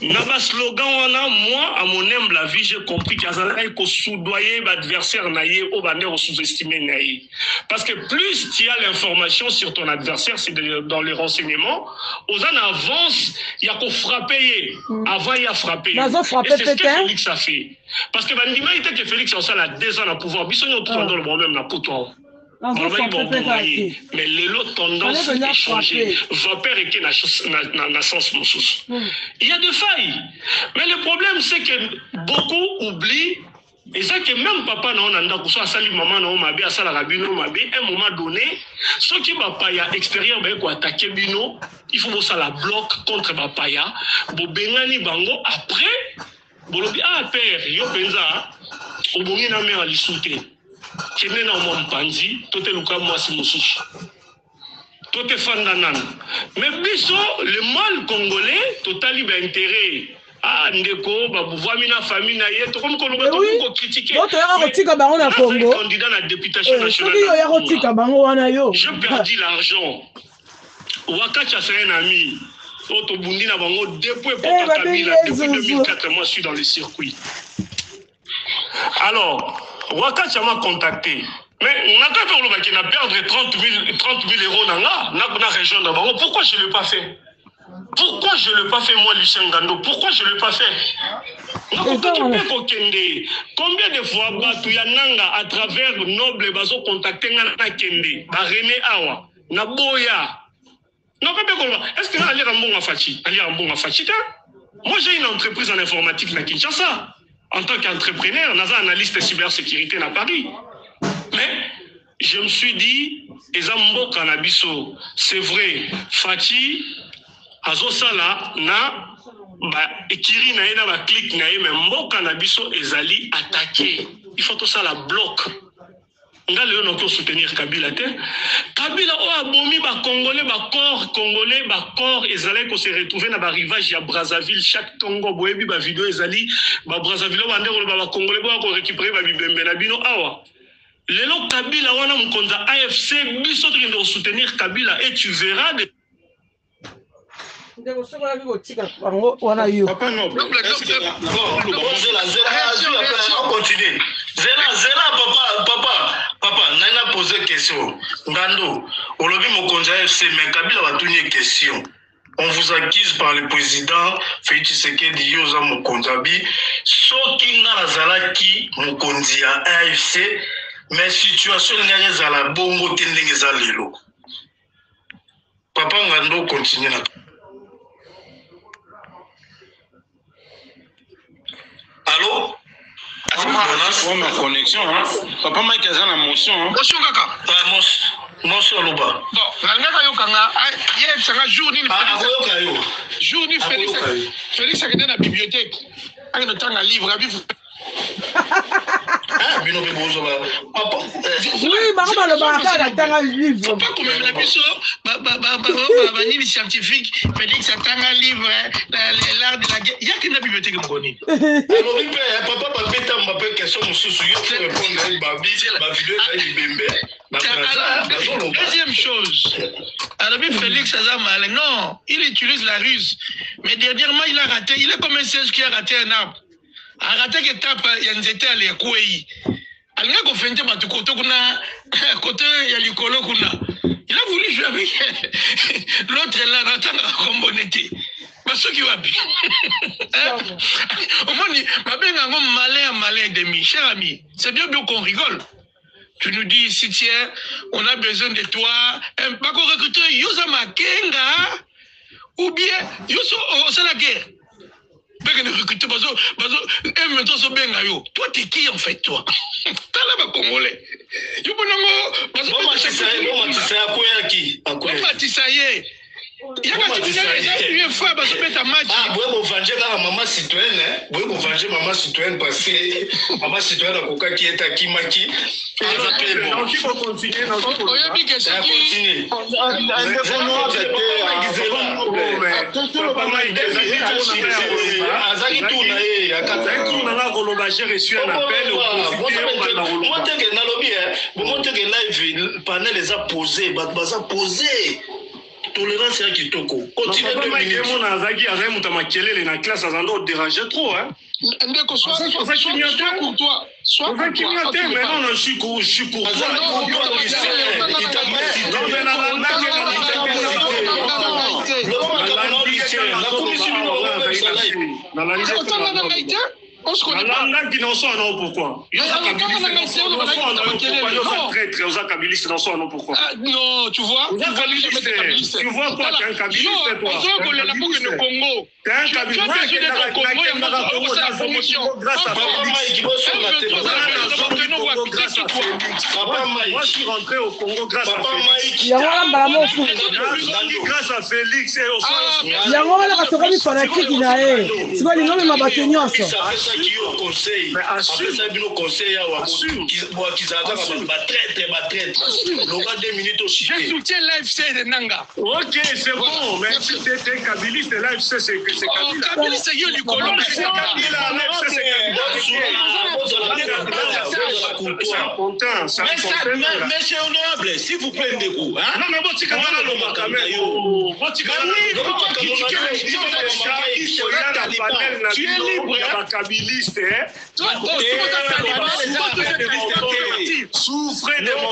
Na ba slogan wana moi à mon humble avis j'ai compris qu'il y a ko soudoyer l'adversaire naïe au bander au sous-estimer naïe. Parce que plus tu as l'information sur ton adversaire, c'est dans les renseignements, aux en avance, il y a qu'on frapper avant il y a frappé. Et c'est ce que Félix a fait. Parce que bandima était que Félix en ça a 2 ans à pouvoir, bisogno tout dans le problème na poto. Mais les autres tendances ont changé. Vapeur et na sens moussous. Il y a des failles. Mais le problème, c'est que beaucoup oublient. Et ça que même papa n'a pas de soit sali maman n'a pas de la bino mabe un moment donné ceux qui papa ya extérieur ba ko attaquer bino il faut ça la bloque contre papa ya bo bengani bango après bolobi ah père yo penza obongi na mère lisuté kene na mo mpanzi tote luka mwasi mususu tote fandanan mais biso le mal congolais totali ba intérêt. Ah, ndeko, babouvoami na famille na ye, to comme qu'on va critiquer. Candidat à la députation nationale. Je perdis l'argent. Wakacha c'est un ami. Otobundi na bango depuis Kabila, depuis 2004, moi je suis dans les circuits. Alors, Wakacha m'a contacté. Mais on a qu'à faire qu'il a perdre 30 000 euros dans la région de Bango. Pourquoi je ne l'ai pas fait? Pourquoi je ne l'ai pas fait, moi, Lucien Ngando? Pourquoi je ne l'ai pas fait? Combien de fois Batuyananga, à travers Noble, Bazo contacté Ngana Kende, René Awa, Naboya? Est-ce que Ali Rambon a Fachi? Moi, j'ai une entreprise en informatique à Kinshasa. En tant qu'entrepreneur, on a un analyste de cybersécurité à Paris. Mais je me suis dit, Ezambo Kanabiso, c'est vrai, Fachi, Azosala, na, Ekiri na ena ba clic na ye, mais Mbo Kanabiso ezali attaqué. Il faut tout ça la bloque. On a le soutenir Kabila. Kabila a abomi ba Congolais, ba corps, ezali ko se retrouver na ba rivage ya Brazzaville, chaque tongo boyebi ba vidéo ezali, ba Brazzaville ba ndeko ba Congolais ba ko récupérer ba bibembe na bino awa. Lelo Kabila wana mkonza AFC biso to soutenir Kabila et tu verras de Papa Noble, on continue. Zela, papa, n'a posé question. Ngando, on l'a vu mkonza AFC, mais Kabila va tourner une question. On vous accuse par le président Félix Tshisekedi Yoza Mokonzabi, soki na lazalaki mokonzi ya AFC. Mais situation n'est pas la bongo tendenge za lelo. Papa Ngando continue na. Allô? Ma connexion, hein? Papa Mike a la motion. Motion kaka. Motion loba. Bon, nanga yokanga, hier c'est jour ni jour ni Félix a été dans la bibliothèque. Avec le temps à livre, à vivre. Oui, maman, le baraka a un livre. Pas comme la biso, ni scientifique, Félix a un livre, l'art de la guerre. Il y a qu'une bibliothèque qui connaît. Alors, papa, m'a fait question, monsieur, je vais répondre à deuxième chose, alors Félix a mal. Non, il utilise la ruse. Mais dernièrement, il a raté. Il est comme un singe qui a raté un arbre. Arrêtez que tape yanzete à l'écoué. Alga ko fente matu koto kuna koto ya likolo kuna. Il a voulu jouer avec l'autre là ratanga kombonete. Baso ki wapi. Au moins ma benga ngom malin demi cher ami. C'est bien qu'on rigole. Tu nous dis si tiens, on a besoin de toi, un pas qu'on recrute Yosa Makenga ou bien Yoso c'est la guerre. Toi, t'es qui en fait, toi? T'as là-bas Congolais. Il y a une fois, parce que tu as match. Ah, vous pouvez venger maman citoyenne, vous pouvez venger maman citoyenne parce que maman citoyenne a coca qui est à Kimaki. Donc il faut continuer. J'ai reçu un appel. Tolérance à Kitoko. Continue de minutes. Mon azaki avec mutamakele na classe azando déranger trop hein. Ndeko soit pour toi. Soit pour toi. Mais non, je suis pour toi. On se connaît pas. Qui n'en sont non pourquoi? Non, tu vois. Tu vois quoi? T'es un kabiliste toi. T'es un kabiliste. Moi je suis rentré au Congo grâce à Félix. Grâce à Félix. qui au conseil. Après ça, il y a conseil à Wakizaka, batraite. Loba 2 minutes au cité. Je soutiens l'AFC de Nanga. Ok, c'est bon, mais si tu étais kabiliste, l'AFC c'est Kabila. Kabila c'est yo Nicolo, mais c'est Kabila. L'AFC c'est Kabila. Monsieur honorable, s'il vous plaît, Ndeko. Non, mais bon, tu quand même. Tu es libre, kabiliste. Souffrez de mon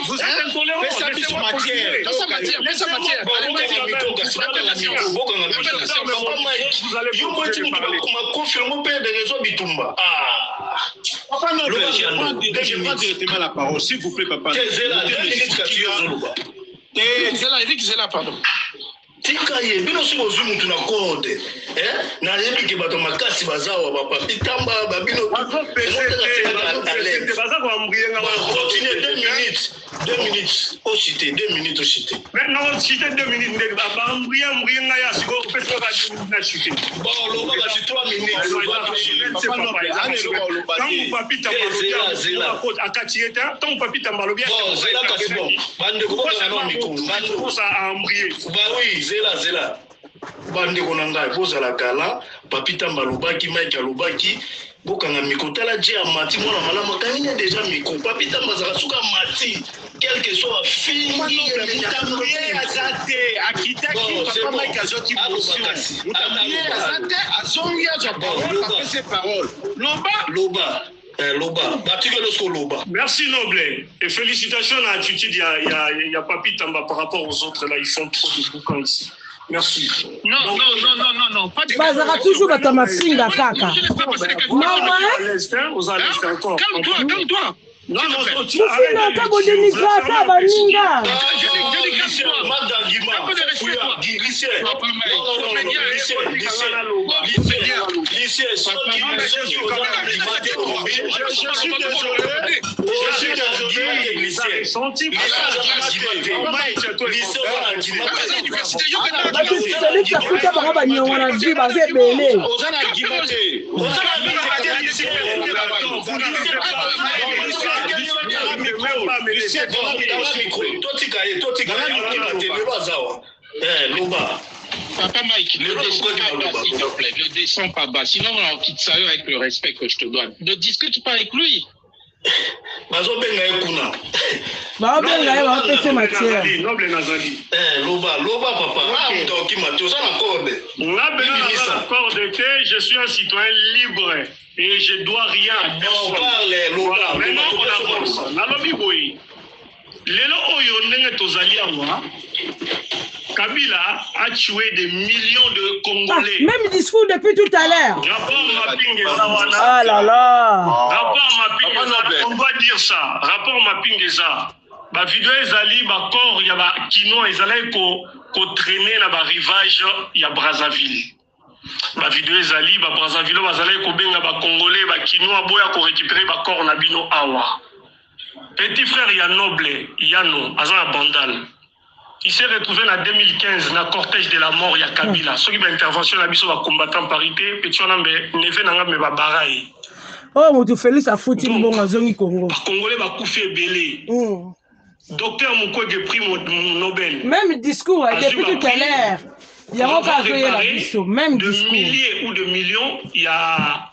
vous êtes intolérant. Je prends directement la parole, s'il vous plaît, papa. Pardon. Tika ye bino siko zumu tunakonde na yebi ke bato makasi bazawa bapapi tamba babino baza ko ambrienga continue 2 minutes au cité 2 minutes au cité maintenant cité 2 minutes ndek ba ambrienga ya siko pesa ba na cité bon loba ba 3 minutes tant papi tamba akatieta tant papi tamba lobia bon zela kasbo bande ko na miko ça ambrier ba oui zela bande ko nanga bozala kala papi tamba lobaki Mike alobaki bokanga mikotala dia mati mwana malama kanina déjà miko papi tamba zaka suka mati quelque soit fini mutambrier azate akitaki papa Mike azoti bosi mutambrier azate azongi azo parole loba merci Noble et félicitations à l'attitude il y a Papi Tamba par rapport aux autres là, ils font trop de bouquins ici. Merci. Non, pas du tout. Bazaka toujours dans ma singa kaka. Maman, aux Alestes encore. Calme-toi. Non, Papa Mike, ne descends pas bas, sinon on quitte ça avec le respect que je te donne. Ne discute pas avec lui. Je suis un citoyen libre et je dois rien à personne. Maintenant on avance. Nalobi boy. Lelo oyo ndenge tozali awa. Kabila a tué des millions de Congolais. Même discours depuis tout à l'heure. Rapport Mapping Ezawana. Ah là là. Rapport Mapping Ezawana. On doit dire ça. Rapport Mapping Ezawana. Ba vidéo ezali ba corps ya ba kino ezali ko traîner na ba rivage ya Brazzaville. Ba vidéo ezali ba Brazzaville bazali ko benga ba Congolais ba kino aboya ko récupérer ba corps na bino awa. Petit frère ya Noble, Yano, Azan Bandal. Il s'est retrouvé en 2015 dans le cortège de la mort, il y a Kabila. Ceux qui ont intervention, il y a combattant parité, petit on a nevé dans le baraï. Oh, tu fais ça foutu le bon azongi Congo. Congolais va couper belé. Docteur Mukwege prix Nobel. Même discours depuis tout à l'heure. Il y a encore même discours. De milliers ou de millions, il y a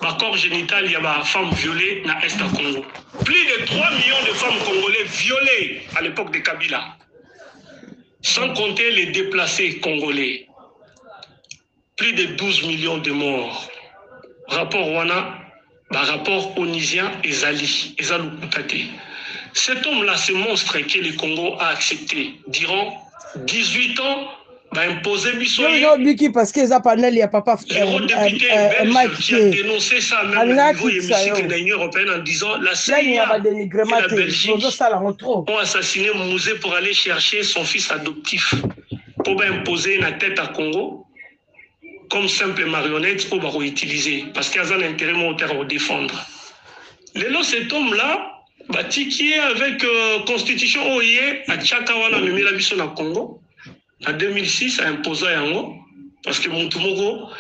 le corps génital, il y a des femmes violées dans l'Est du Congo. Plus de 3 millions de femmes congolaises violées à l'époque de Kabila. Sans compter les déplacés congolais. Plus de 12 millions de morts. Rapport Wana, rapport onisien et Zali, Ezalou Koutate. Cet homme-là, ce monstre que le Congo a accepté, durant 18 ans, va imposer Biki parce que ça panel il y a papa Mike qui a dénoncé ça même au niveau hémicycle de l'Union européenne en disant la CIA et la Belgique ont assassiné Mouzé pour aller chercher son fils adoptif pour imposer une tête à Congo comme simple marionnette pour utiliser parce qu'il y a un intérêt monétaire à défendre. Lélo cet homme-là qui est avec constitution OIE à Tchakawana Memela Biso na Congo. En 2006, a imposé Yango, Parce que Montumoko,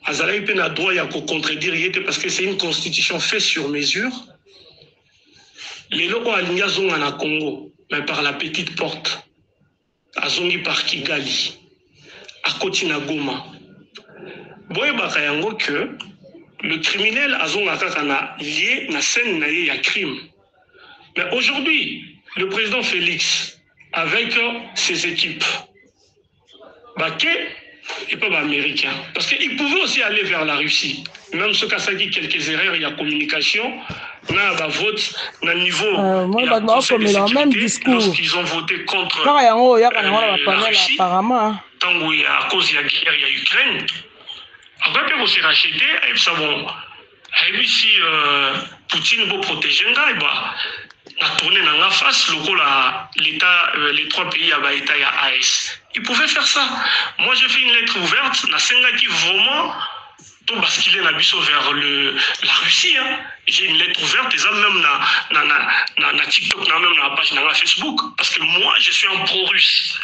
Azalaï Pen a droit à contredire, parce que c'est une constitution faite sur mesure. Les locaux alignés à Congo, mais par la petite porte, à Zongi par Kigali, à Kotina Goma. Boye Bakayango que le criminel a lié na scène na crime. Mais aujourd'hui, le président Félix, avec ses équipes, et pas américain. Parce qu'il pouvait aussi aller vers la Russie. Même ce qu'a dit quelques erreurs, il y a communication, il y a vote, il y a niveau. Même discours. Ils ont voté contre la Russie. Tant qu'il y a à cause de la guerre, il y a Ukraine. Après, vous s'est racheté, et ça bon. Et puis si Poutine veut protéger, il a tourné dans la face, l'État, les trois pays, l'État et l'AS. Il pouvait faire ça. Moi, j'ai fait une lettre ouverte, na senga qui vraiment tout basculer na biso vers la Russie. Hein. J'ai une lettre ouverte, et ça même na TikTok, même na page na Facebook, parce que moi, je suis un pro-russe.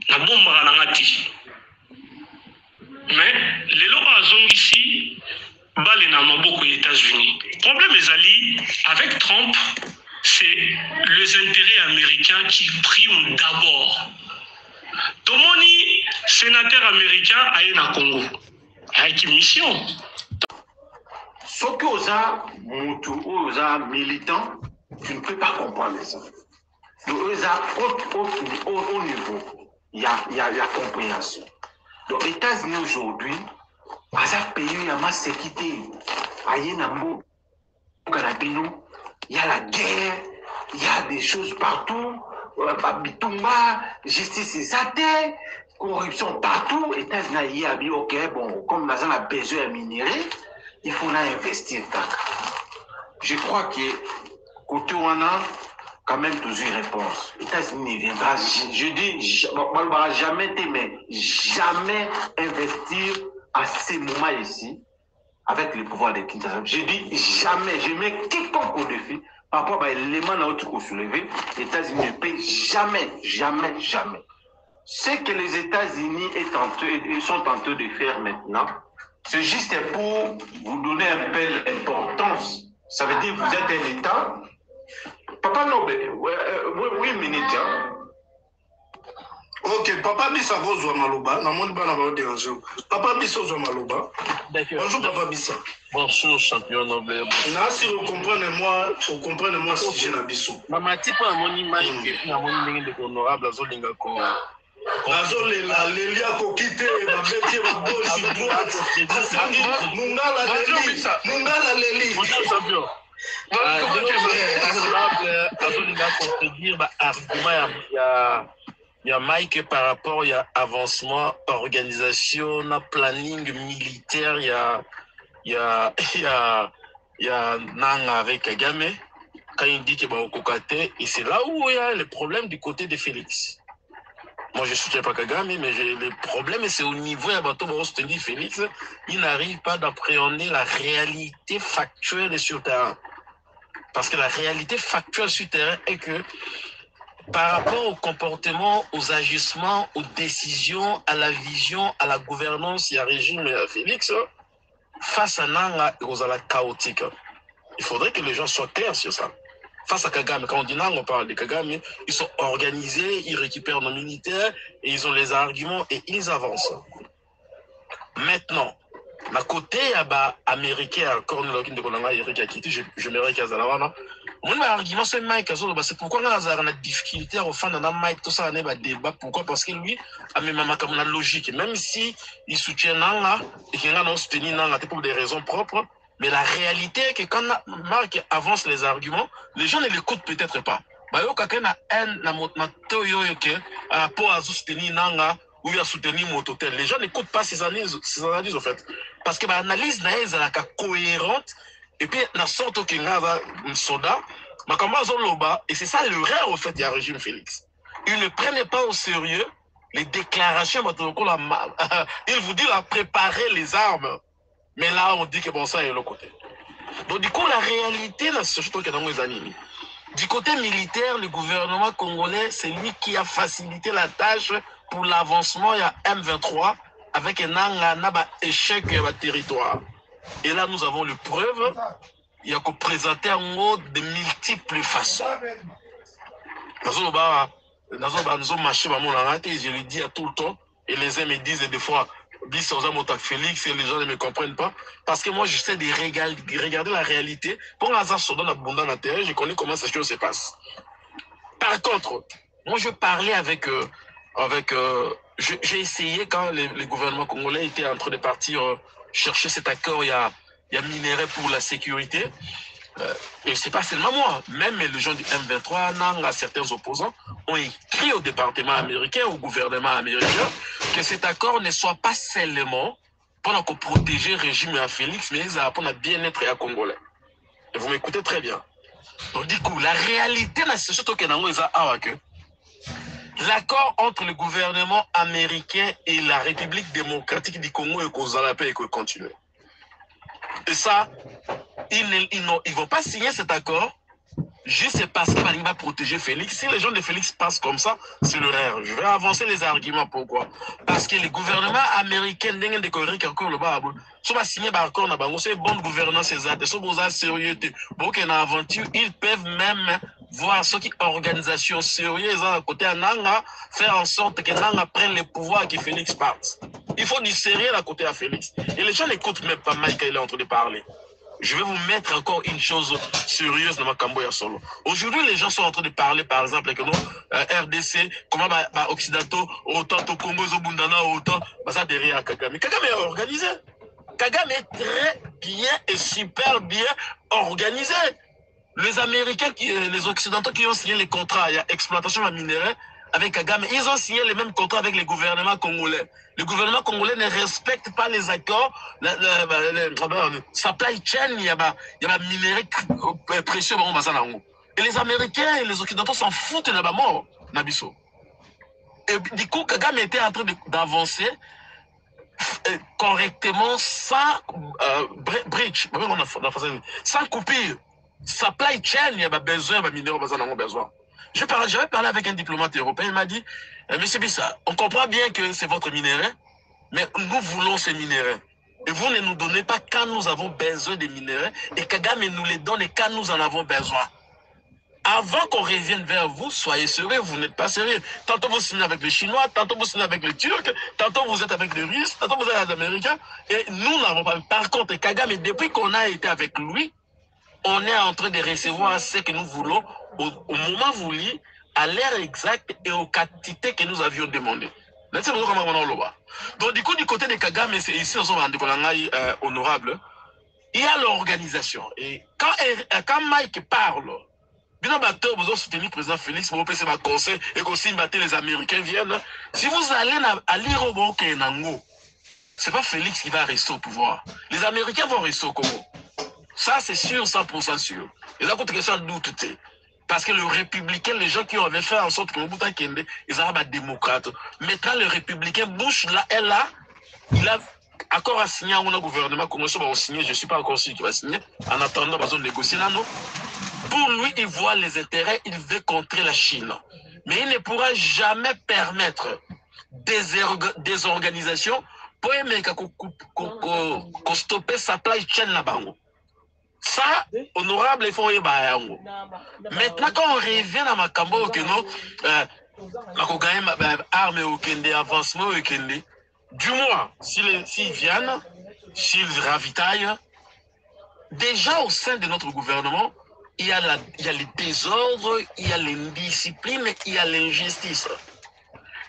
Na bomba na ngati. Mais les lois sont ici, balé na maboko aux États-Unis. Le problème est ali avec Trump, c'est les intérêts américains qui priment d'abord. Tomoni, sénateur américain, aille na Congo, avec une mission. Ce que vous avez militant, tu ne peux pas comprendre ça. Donc, au niveau, il y a compréhension. Donc, les États-Unis aujourd'hui, à un pays, il y a ma sécurité. Aïe Nambo, il y a la guerre, il y a des choses partout. Bitumba, justice et santé, corruption partout. États-Unis, il y a dit, ok, bon, comme nous avons besoin de minerais, il faut investir. Je crois que côté on a quand même toujours une réponse. Les États-Unis ne viendra, je dis, on ne va jamais t'aimer, jamais investir à ces moments ici avec le pouvoir de Kinshasa. Je dis jamais, je mets quiconque au défi. Par rapport à l'élément qu'on a soulevé, les États-Unis ne payent jamais, jamais, jamais. Ce que les États-Unis sont en train de faire maintenant, c'est juste pour vous donner un peu d'importance. Ça veut dire que vous êtes un État. Papa Nobe, oui, minute. Ok, Papa Bissa Rozo Maloba, na monde bana ba déranger. Papa Bissa Rozo Maloba. Bonjour Papa Bissa. Bonjour champion Noble. Na si vous comprenez moi si j'ai na biso. Mama tipo na moni mai na moni ndenge de honorable azolinga ko. Azolela lelia ko kite ba betie ba gauche droite. Mungala leli. Bonjour champion. Honorable azolinga ko te dire ba argument il y a Mike par rapport à avancement, organisation, planning militaire, il y a Nanga avec Kagame, quand il dit qu'il va au Kokate, et c'est là où il y a le problème du côté de Félix. Moi, je ne soutiens pas Kagame, mais le problème, c'est au niveau de Félix, il n'arrive pas d'appréhender la réalité factuelle sur terrain. Parce que la réalité factuelle sur terrain est que par rapport au comportement, aux agissements, aux décisions, à la vision, à la gouvernance, il y a régime et à Félix, face à Nanga et aux ala chaotiques. Il faudrait que les gens soient clairs sur ça. Face à Kagame, quand on dit Nanga, on parle de Kagame, ils sont organisés, ils récupèrent nos militaires, et ils ont les arguments et ils avancent. Maintenant, à côté, il y a américain, encore une j'aimerais qu'il y ait mon argument, c'est Mike, c'est pourquoi on a une difficulté à refaire dans Mike, tout ça, on a un débat. Pourquoi? Parce que lui, a même la logique. Même si il soutient Nanga et qu'il a soutenu Nanga pour des raisons propres, mais la réalité est que quand Marc avance les arguments, les gens ne l'écoutent peut-être pas. Par rapport à soutenir Nanga ou à soutenir Mototel, les gens n'écoutent pas ces analyses en fait. Parce que l'analyse est cohérente. Et puis, la sorte qu'il y a un soda, et c'est ça l'erreur au fait du régime Félix. Ils ne prennent pas au sérieux les déclarations. Il vous dit à préparer les armes. Mais là, on dit que bon, ça est l'autre côté. Donc, du coup, la réalité, du côté militaire, le gouvernement congolais, c'est lui qui a facilité la tâche pour l'avancement. Il y a M23 avec un échec de territoire. Et là, nous avons le preuve. Il y a qu'on présenter en mode de multiples façons. Je le dis à tout le temps, et les uns me disent des fois, Félix, et les gens ne me comprennent pas, parce que moi, j'essaie de regarder la réalité. Pour l'instant, je connais comment ces choses se passent. Par contre, moi, je parlais avec j'ai essayé quand le gouvernement congolais était en train de partir chercher cet accord, il y a minerai pour la sécurité. Et c'est pas seulement moi, même les gens du M23, certains opposants ont écrit au département américain, au gouvernement américain, que cet accord ne soit pas seulement pour protéger le régime à Félix, mais pour le bien-être à Congolais. Et vous m'écoutez très bien. Donc du coup, la réalité, c'est surtout que l'accord entre le gouvernement américain et la République démocratique du Congo et Kozalapé et continue. Et ça, ils ne vont pas signer cet accord juste parce qu'il va protéger Félix. Si les gens de Félix passent comme ça, c'est leur erreur. Je vais avancer les arguments. Pourquoi? Parce que le gouvernement américain n'a pas décoré encore le bas. Si on va signer l'accord, c'est bonne gouvernance, c'est sérieux. Ils peuvent même voir ce qui organisation sérieuse à côté à Nanga, faire en sorte que Nanga prenne le pouvoir et que Félix parte. Il faut du sérieux à côté à Félix. Et les gens n'écoutent même pas Mike quand il est en train de parler. Je vais vous mettre encore une chose sérieuse dans ma Camboya solo. Aujourd'hui, les gens sont en train de parler, par exemple, que nous, RDC, comment Occidentaux, autant au Congo, au Bundana, autant, ça derrière Kagame. Kagame est organisé. Kagame est très bien et super bien organisé. Les Américains, les Occidentaux qui ont signé les contrats, il y a exploitation à minerai avec Kagame, ils ont signé les mêmes contrats avec les gouvernements congolais. Le gouvernement congolais ne respecte pas les accords, supply chain, il y a minerai précieux. Et les Américains et les Occidentaux s'en foutent de la mort, Nabiso. Et du coup, Kagame était en train d'avancer correctement sans bridge, sans coupure. Supply chain, il y a besoin, besoin. J'avais parlé avec un diplomate européen, il m'a dit, Monsieur Bissa, on comprend bien que c'est votre minerai, mais nous voulons ces minéraux. Et vous ne nous donnez pas quand nous avons besoin des minéraux, et Kagame nous les donne quand nous en avons besoin. Avant qu'on revienne vers vous, soyez sérieux, vous n'êtes pas sérieux. Tantôt vous signez avec les Chinois, tantôt vous signez avec les Turcs, tantôt vous êtes avec les Russes, tantôt vous êtes avec les Américains, et nous n'avons pas. Par contre, Kagame, depuis qu'on a été avec lui, on est en train de recevoir ce que nous voulons au moment voulu, à l'heure exacte et aux quantités que nous avions demandé. Donc du coup, du côté de Kagame, c'est ici, honorable, il y a l'organisation. Et quand Mike parle, vous soutenir le président Félix, vous pouvez conseil et aussi les Américains viennent. Si vous allez à l'Irobo Kenango, ce n'est pas Félix qui va rester au pouvoir. Les Américains vont rester au Congo. Ça, c'est sûr, 100% sûr. Et là, contre question doute, parce que le républicain, les gens qui avaient fait en sorte que Mobutu Kende, ils avaient des démocrates. Maintenant, le républicain Bush, là, il a accord à signer à un gouvernement, comme ça, va signer, je ne suis pas encore sûr qu'il va signer, en attendant, on va négocier là, non. Pour lui, il voit les intérêts, il veut contrer la Chine. Mais il ne pourra jamais permettre des organisations pour stopper sa supply chain là-bas. Ça, honorable, il faut y aller. Maintenant, quand on revient à Makambo, que nous, armes au Kende, avancement au Kende, du moins, s'ils viennent, s'ils ravitaillent, déjà au sein de notre gouvernement, il y a les désordres, il y a l'indiscipline, il y a l'injustice.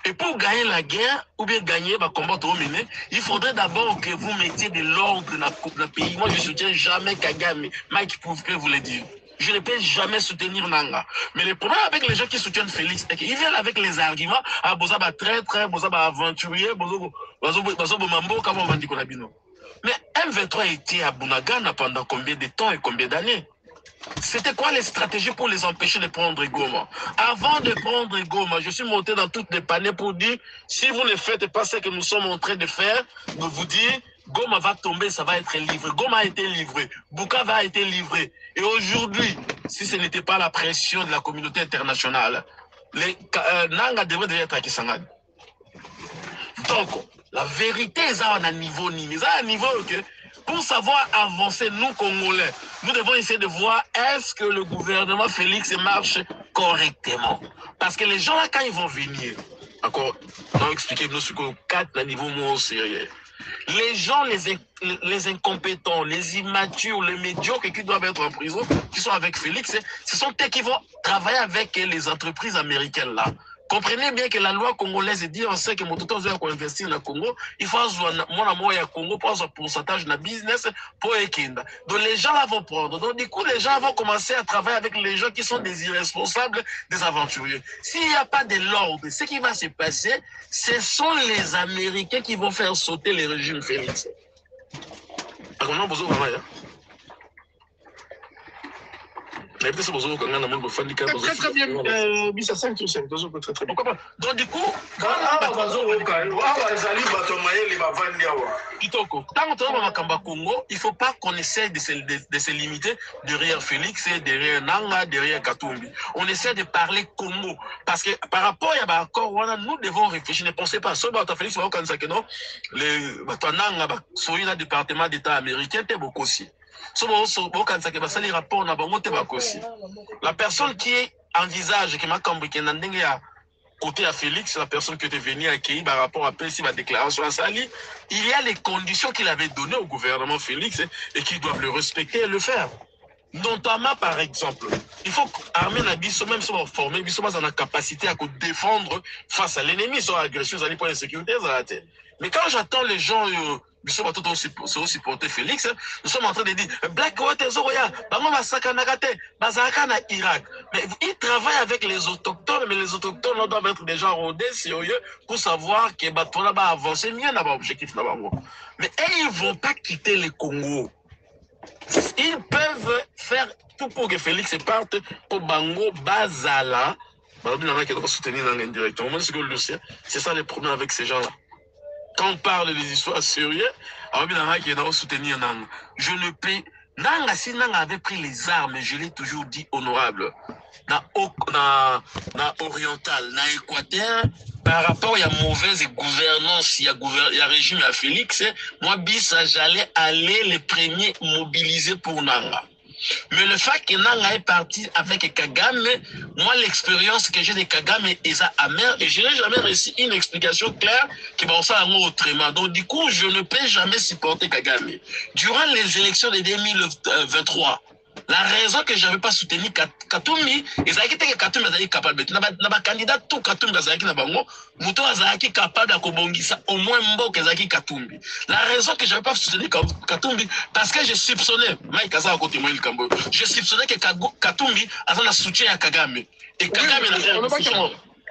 Et pour gagner la guerre, ou bien gagner le combat dominé, il faudrait d'abord que vous mettiez de l'ordre dans le pays. Moi, je ne soutiens jamais Kagame. Mike peut vous le dire. Je ne peux jamais soutenir Nanga. Mais le problème avec les gens qui soutiennent Félix, c'est qu'ils viennent avec les arguments. Ah, vous avez traître, vous avez aventurier, vous avez mambo, comme on va dire qu'on a dit non. Mais M23 était à Bunagana pendant combien de temps et combien d'années? C'était quoi les stratégies pour les empêcher de prendre Goma? Avant de prendre Goma, je suis monté dans toutes les paniers pour dire, si vous ne faites pas ce que nous sommes en train de faire, de vous dire, Goma va tomber, ça va être livré. Goma a été livré. Bukavu a été livré. Et aujourd'hui, si ce n'était pas la pression de la communauté internationale, Nanga devrait être à Kisangani. Donc, La vérité est à un niveau nini. C'est un niveau que pour savoir avancer, nous Congolais, nous devons essayer de voir est-ce que le gouvernement Félix marche correctement. Parce que les gens là, quand ils vont venir, encore, on va expliquer nous ce qu'on quatre à niveau moins sérieux. Les gens, les incompétents, les immatures, les médiocres qui doivent être en prison, qui sont avec Félix, ce sont eux qui vont travailler avec les entreprises américaines là. Comprenez bien que la loi congolaise dit, on sait que mon tuto doit investir dans le Congo, il faut avoir un Congo pour un pourcentage de business pour Ekinda. Donc les gens là vont prendre. Donc du coup, les gens vont commencer à travailler avec les gens qui sont des irresponsables, des aventuriers. S'il n'y a pas de l'ordre, ce qui va se passer, ce sont les Américains qui vont faire sauter les régimes Félix. Très très bien, Bisa 5 sur 5, très très bien. Donc du coup, il ne faut pas qu'on essaie de se limiter derrière Félix, derrière Nanga, derrière Katumbi. On essaie de parler Congo. Parce que par rapport à encore, nous devons réfléchir. Ne pensez pas, soit Félix, le département d'État américain, c'est beaucoup aussi. La personne qui envisage que ma côté à Félix, la personne qui était venue accueillir par rapport à Pessi, ma déclaration à Sali, il y a les conditions qu'il avait données au gouvernement Félix et qu'ils doivent le respecter et le faire. Notamment, par exemple, il faut armer la biso, même si on est formé, biso dans la capacité à défendre face à l'ennemi, sur l'agression, pour l'insécurité. Mais quand j'attends les gens, nous sommes aussi porté Félix, nous sommes en train de dire Black Water Zoroya, Irak. Mais ils travaillent avec les autochtones, mais les autochtones doivent être des gens rodés, sérieux, pour savoir que Batola va avancer mieux dans l'objectif. Mais ils ne vont pas quitter le Congo. Ils peuvent faire tout pour que Félix parte au Bango Bazala. C'est ça le problème avec ces gens-là. Quand on parle des histoires sérieuses, je ne peux. Nanga, si Nanga avait pris les armes, je l'ai toujours dit honorable, na oriental, na Équateur, par rapport à la mauvaise gouvernance, il y a régime à Félix, moi, Bisa, j'allais aller les premiers mobiliser pour Nanga. Mais le fait que Nanga est parti avec Kagame, moi, l'expérience que j'ai de Kagame est amère et je n'ai jamais reçu une explication claire qui va ça autrement. Donc, du coup, je ne peux jamais supporter Kagame. Durant les élections de 2023, la raison que je n'avais pas soutenu Katumbi, c'est que Katumbi est capable de faire candidat tout Katumbi est capable de au moins un Katumbi. La raison que je n'avais pas soutenu Katumbi, parce que je soupçonnais, je soupçonnais que Katumbi avait un soutien à Kagame. Et Kagame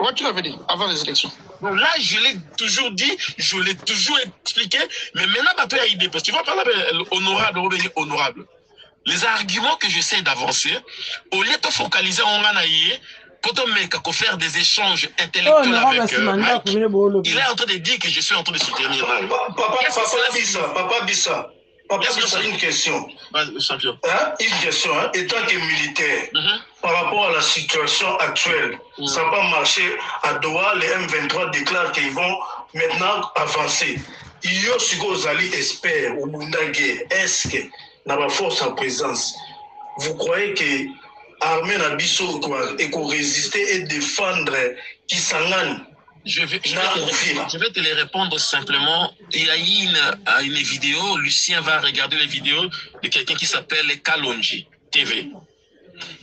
Comment tu l'avais dit avant les élections? Donc là, je l'ai toujours dit, je l'ai toujours expliqué, mais maintenant, tu as idée, parce que tu vas parler honorable. Les arguments que j'essaie d'avancer, au lieu de focaliser en Anaïe, pour faire des échanges intellectuels avec Mike, il est en train de dire que je suis en train de soutenir. Papa Bisa, une question. Une question, hein, étant que militaire, par rapport à la situation actuelle, ça n'a pas marché à Doha, les M23 déclarent qu'ils vont maintenant avancer. Il y a ce que Zali espère au Bundagé, est-ce que dans la force en présence, vous croyez que l'armée Nabiso et qu'on résister et défendre Kisangani? Je vais te les répondre simplement. Il y a eu une vidéo, Lucien va regarder les vidéos de quelqu'un qui s'appelle Kalonji TV.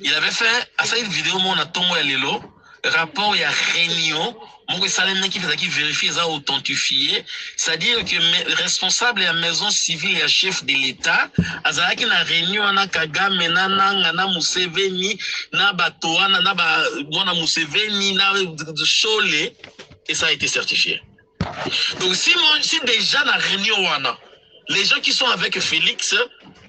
Il avait fait à cette vidéo, mon atomo et lelo, rapport il y a réunion. Mon qui vérifie ça authentifié, c'est-à-dire que les responsables de la maison civile et le chef de l'État, azalaki na réunion na Kagame na Museveni na Batoana na mwana Museveni na Chole et ça a été certifié. Donc si déjà na réunion wana, les gens qui sont avec Félix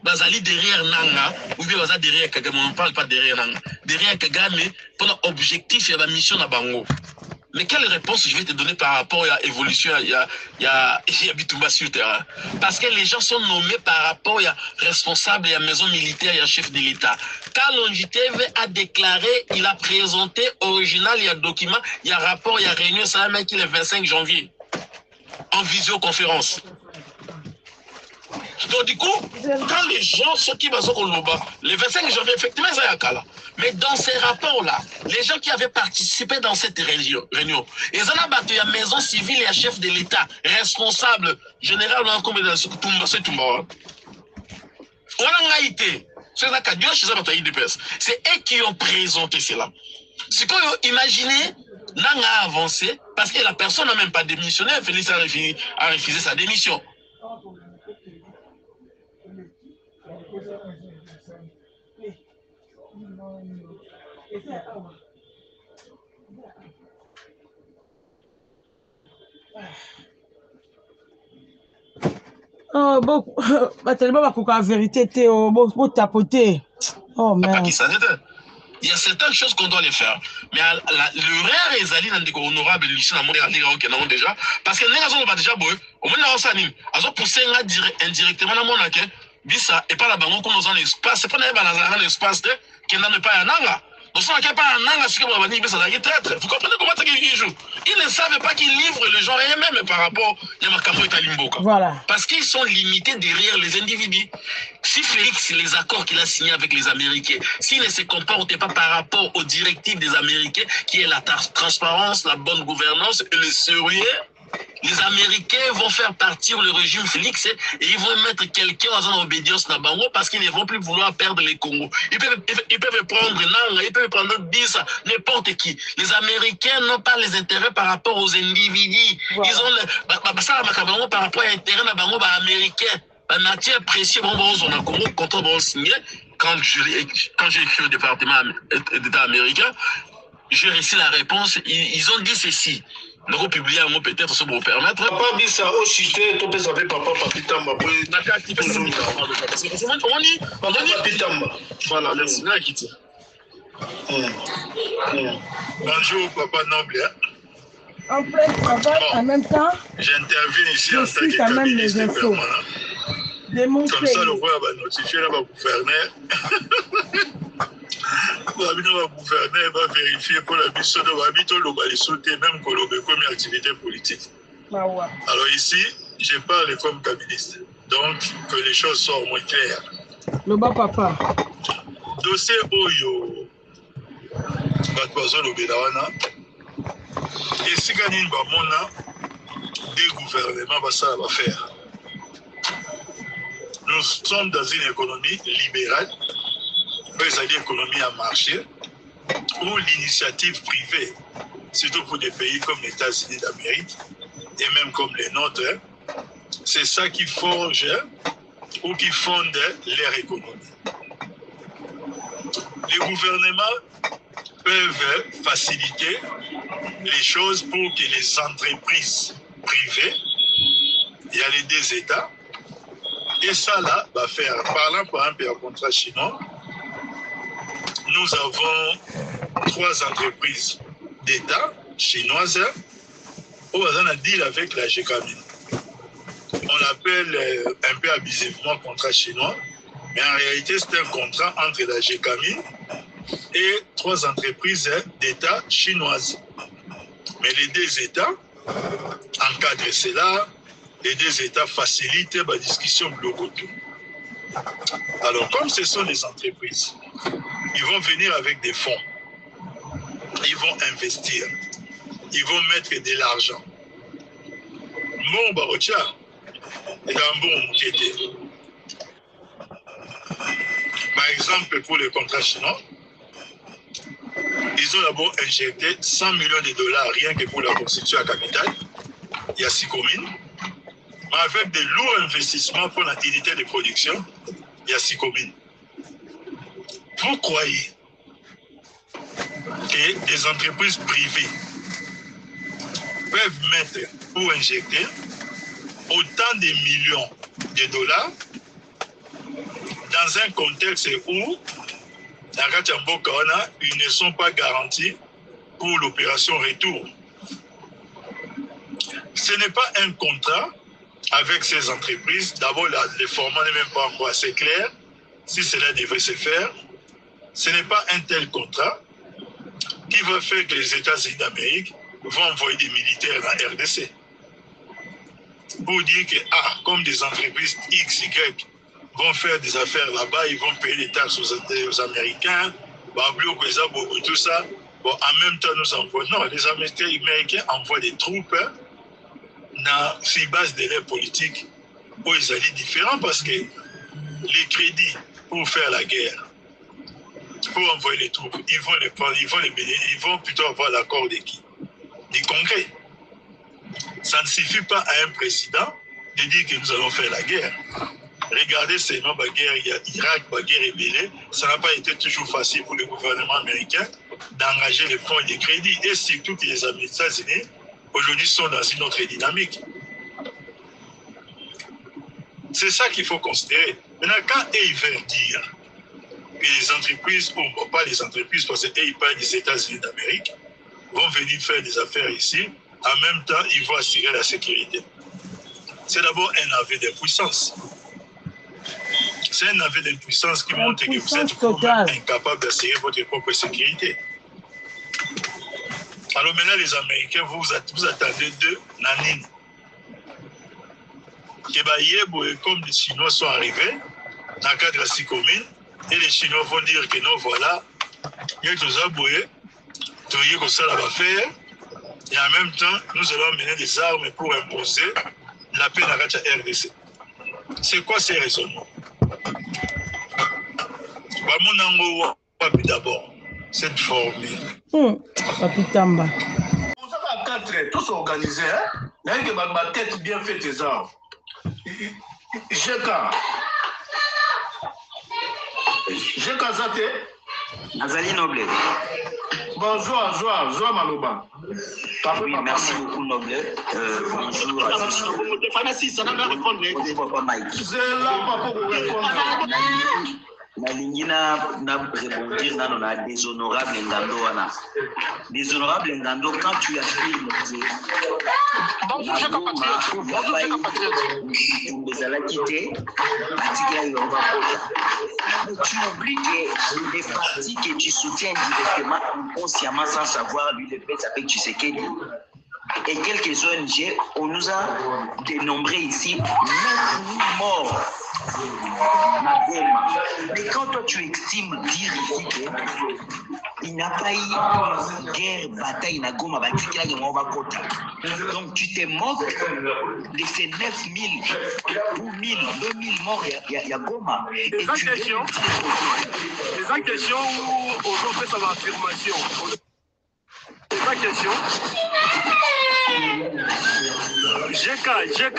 bazali derrière Nanga ou bien bazali derrière Kagame, on ne parle pas derrière Nanga, derrière Kagame pour l'objectif et la mission na bango. Mais quelle réponse je vais te donner par rapport à l'évolution, il y a Bitumba sur le terrain? Parce que les gens sont nommés par rapport à responsable, il y a maison militaire, il y a chef de l'État. Kalonji TV a déclaré, il a présenté original, il y a document, il y a rapport, il y a réunion, ça va mettre le 25 janvier. en visioconférence. Donc du coup, quand les gens, ceux qui vont le 25 janvier, effectivement, ça y a là. Mais dans ces rapports-là, les gens qui avaient participé dans cette réunion, ils ont abattu la maison civile et un chef de l'État, responsable, général, c'est eux qui ont présenté cela. C'est quoi, imaginez, Nanga a avancé, parce que la personne n'a même pas démissionné, Félix a refusé sa démission. Oh, bon, tellement la vérité, bon, tapoter. Oh, merde. Il y a certaines choses qu'on doit les faire. Mais le rare est allé dans des honorables ici dans le monde déjà. Parce que les gens sont déjà beaux. Au moins, ils ont poussé indirectement dans le monde. Bisa et pas la banque qu'on dans l'espace. C'est pas dans l'espace qui n'est pas un anga. Donc, ça n'est pas un anga, c'est comme on va dire, vous comprenez comment ils jouent? Ils ne savent pas qu'ils livrent les gens eux-mêmes par rapport à Makamo et Talimboka. Voilà. Parce qu'ils sont limités derrière les individus. Si Félix, les accords qu'il a signés avec les Américains, s'il ne se comporte pas par rapport aux directives des Américains, qui est la transparence, la bonne gouvernance et le sérieux, les Américains vont faire partir le régime Félix et ils vont mettre quelqu'un en obédience à Bango parce qu'ils ne vont plus vouloir perdre les Congo. Ils peuvent prendre Nanga, ils peuvent prendre Bisa, n'importe qui. Les Américains n'ont pas les intérêts par rapport aux individus. Voilà. Ils ont ça par rapport à l'intérêt de Bango américain. La matière précieuse, on a Congo, quand on va signer, quand j'ai écrit au département d'État américain, j'ai reçu la réponse, ils ont dit ceci. Nous avons publié un mot peut-être, ça vous permettre. Papa dit ça au cité, tout peut savoir papa Papitamba. Papitamba. Voilà, merci. Bonjour, papa noble. En plein travail, en même temps, j'interviens ici en tant que quand même les cabinet infos. Comme ça, le roi va notifier le gouverneur. Le gouverneur va vérifier pour la mission de l'habitude, le sauter même comme activité politique. Alors ici, je parle comme cabiniste. Donc, que les choses soient au moins claires. Le bas papa. Dossier Oyo. Batouazon Obedawana. Et si Ganin Bamona, des gouvernements, ça va faire. Nous sommes dans une économie libérale, c'est-à-dire économie à marché, où l'initiative privée, surtout pour des pays comme les États-Unis d'Amérique, et même comme les nôtres, c'est ça qui forge ou qui fonde leur économie. Les gouvernements peuvent faciliter les choses pour que les entreprises privées, il y a les deux États, et ça là va faire, parlant par exemple d'un contrat chinois, nous avons 3 entreprises d'État chinoises où on a un deal avec la GKMIN. On l'appelle un peu abusivement contrat chinois, mais en réalité c'est un contrat entre la GKMIN et 3 entreprises d'État chinoises. Mais les 2 États encadrent cela, les 2 États facilitent la discussion globale. Alors comme ce sont des entreprises, ils vont venir avec des fonds, ils vont investir, ils vont mettre de l'argent. Mon barotia est un bon quête. Par exemple, pour les contrats chinois, ils ont d'abord injecté 100 millions de dollars rien que pour la constitution à capitale. Il y a 6 communes. Mais avec de lourds investissements pour la unité de production, il y a 6 communes. Vous croyez que des entreprises privées peuvent mettre ou injecter autant de millions de dollars dans un contexte où ils ne sont pas garantis pour l'opération retour? Ce n'est pas un contrat avec ces entreprises. D'abord, le format n'est même pas encore assez clair. Si cela devait se faire, ce n'est pas un tel contrat qui va faire que les États-Unis d'Amérique vont envoyer des militaires en RDC. pour dire que, comme des entreprises X, Y vont faire des affaires là-bas, ils vont payer les taxes aux Américains, tout ça. Bon, en même temps, nous envoyons. Non, les Américains envoient des troupes dans ces bases de l'air politique où ils allaient différents parce que les crédits pour faire la guerre, pour envoyer les troupes, ils vont plutôt avoir l'accord de qui? Du Congrès. Ça ne suffit pas à un président de dire que nous allons faire la guerre. Regardez ces noms de guerre, il y a Irak, la guerre ébélée. Ça n'a pas été toujours facile pour le gouvernement américain d'engager les fonds et les crédits. Et surtout que les États-Unis, aujourd'hui, sont dans une autre dynamique. C'est ça qu'il faut considérer. Maintenant, quand ils veulent dire que les entreprises, ou pas les entreprises, parce qu'ils parlent des États-Unis d'Amérique, vont venir faire des affaires ici, en même temps, ils vont assurer la sécurité. C'est d'abord un aveu de puissance. C'est un aveu d'impuissance qui montre que vous êtes vous-même incapable d'assurer votre propre sécurité. Alors maintenant, les Américains, vous attendez de Nanine. Comme les Chinois sont arrivés dans le cadre de la Sycomine, et les Chinois vont dire que non, voilà, il y a tout ça, ça va faire, et en même temps, nous allons mener des armes pour imposer la paix dans la RDC. C'est quoi ces raisonnements? D'abord, cette formule. Papitamba. On s'en va quatre, tous organisés, hein? Il y a une tête bien faite, les armes. Jeka Zate. Azali Noble. Bonjour, Maloba. Oui, merci beaucoup, Noble. Bonjour à tous. Nalingina na rebondir na déshonorable Ngando wana. Déshonorable Ngando, quand tu as pris tu oublies que les partis que tu soutiens directement, consciemment, sans savoir, lui le fait avec Tshisekedi. Et quelques ONG, on nous a dénombré ici 9 000 morts. Mais quand toi tu estimes dire ici qu'il n'y a pas eu guerre, bataille, donc tu te moques de ces 9 000 ou 1 000, 2 000 morts à Goma. Et les questions où on fait son affirmation. C'est la question. J'ai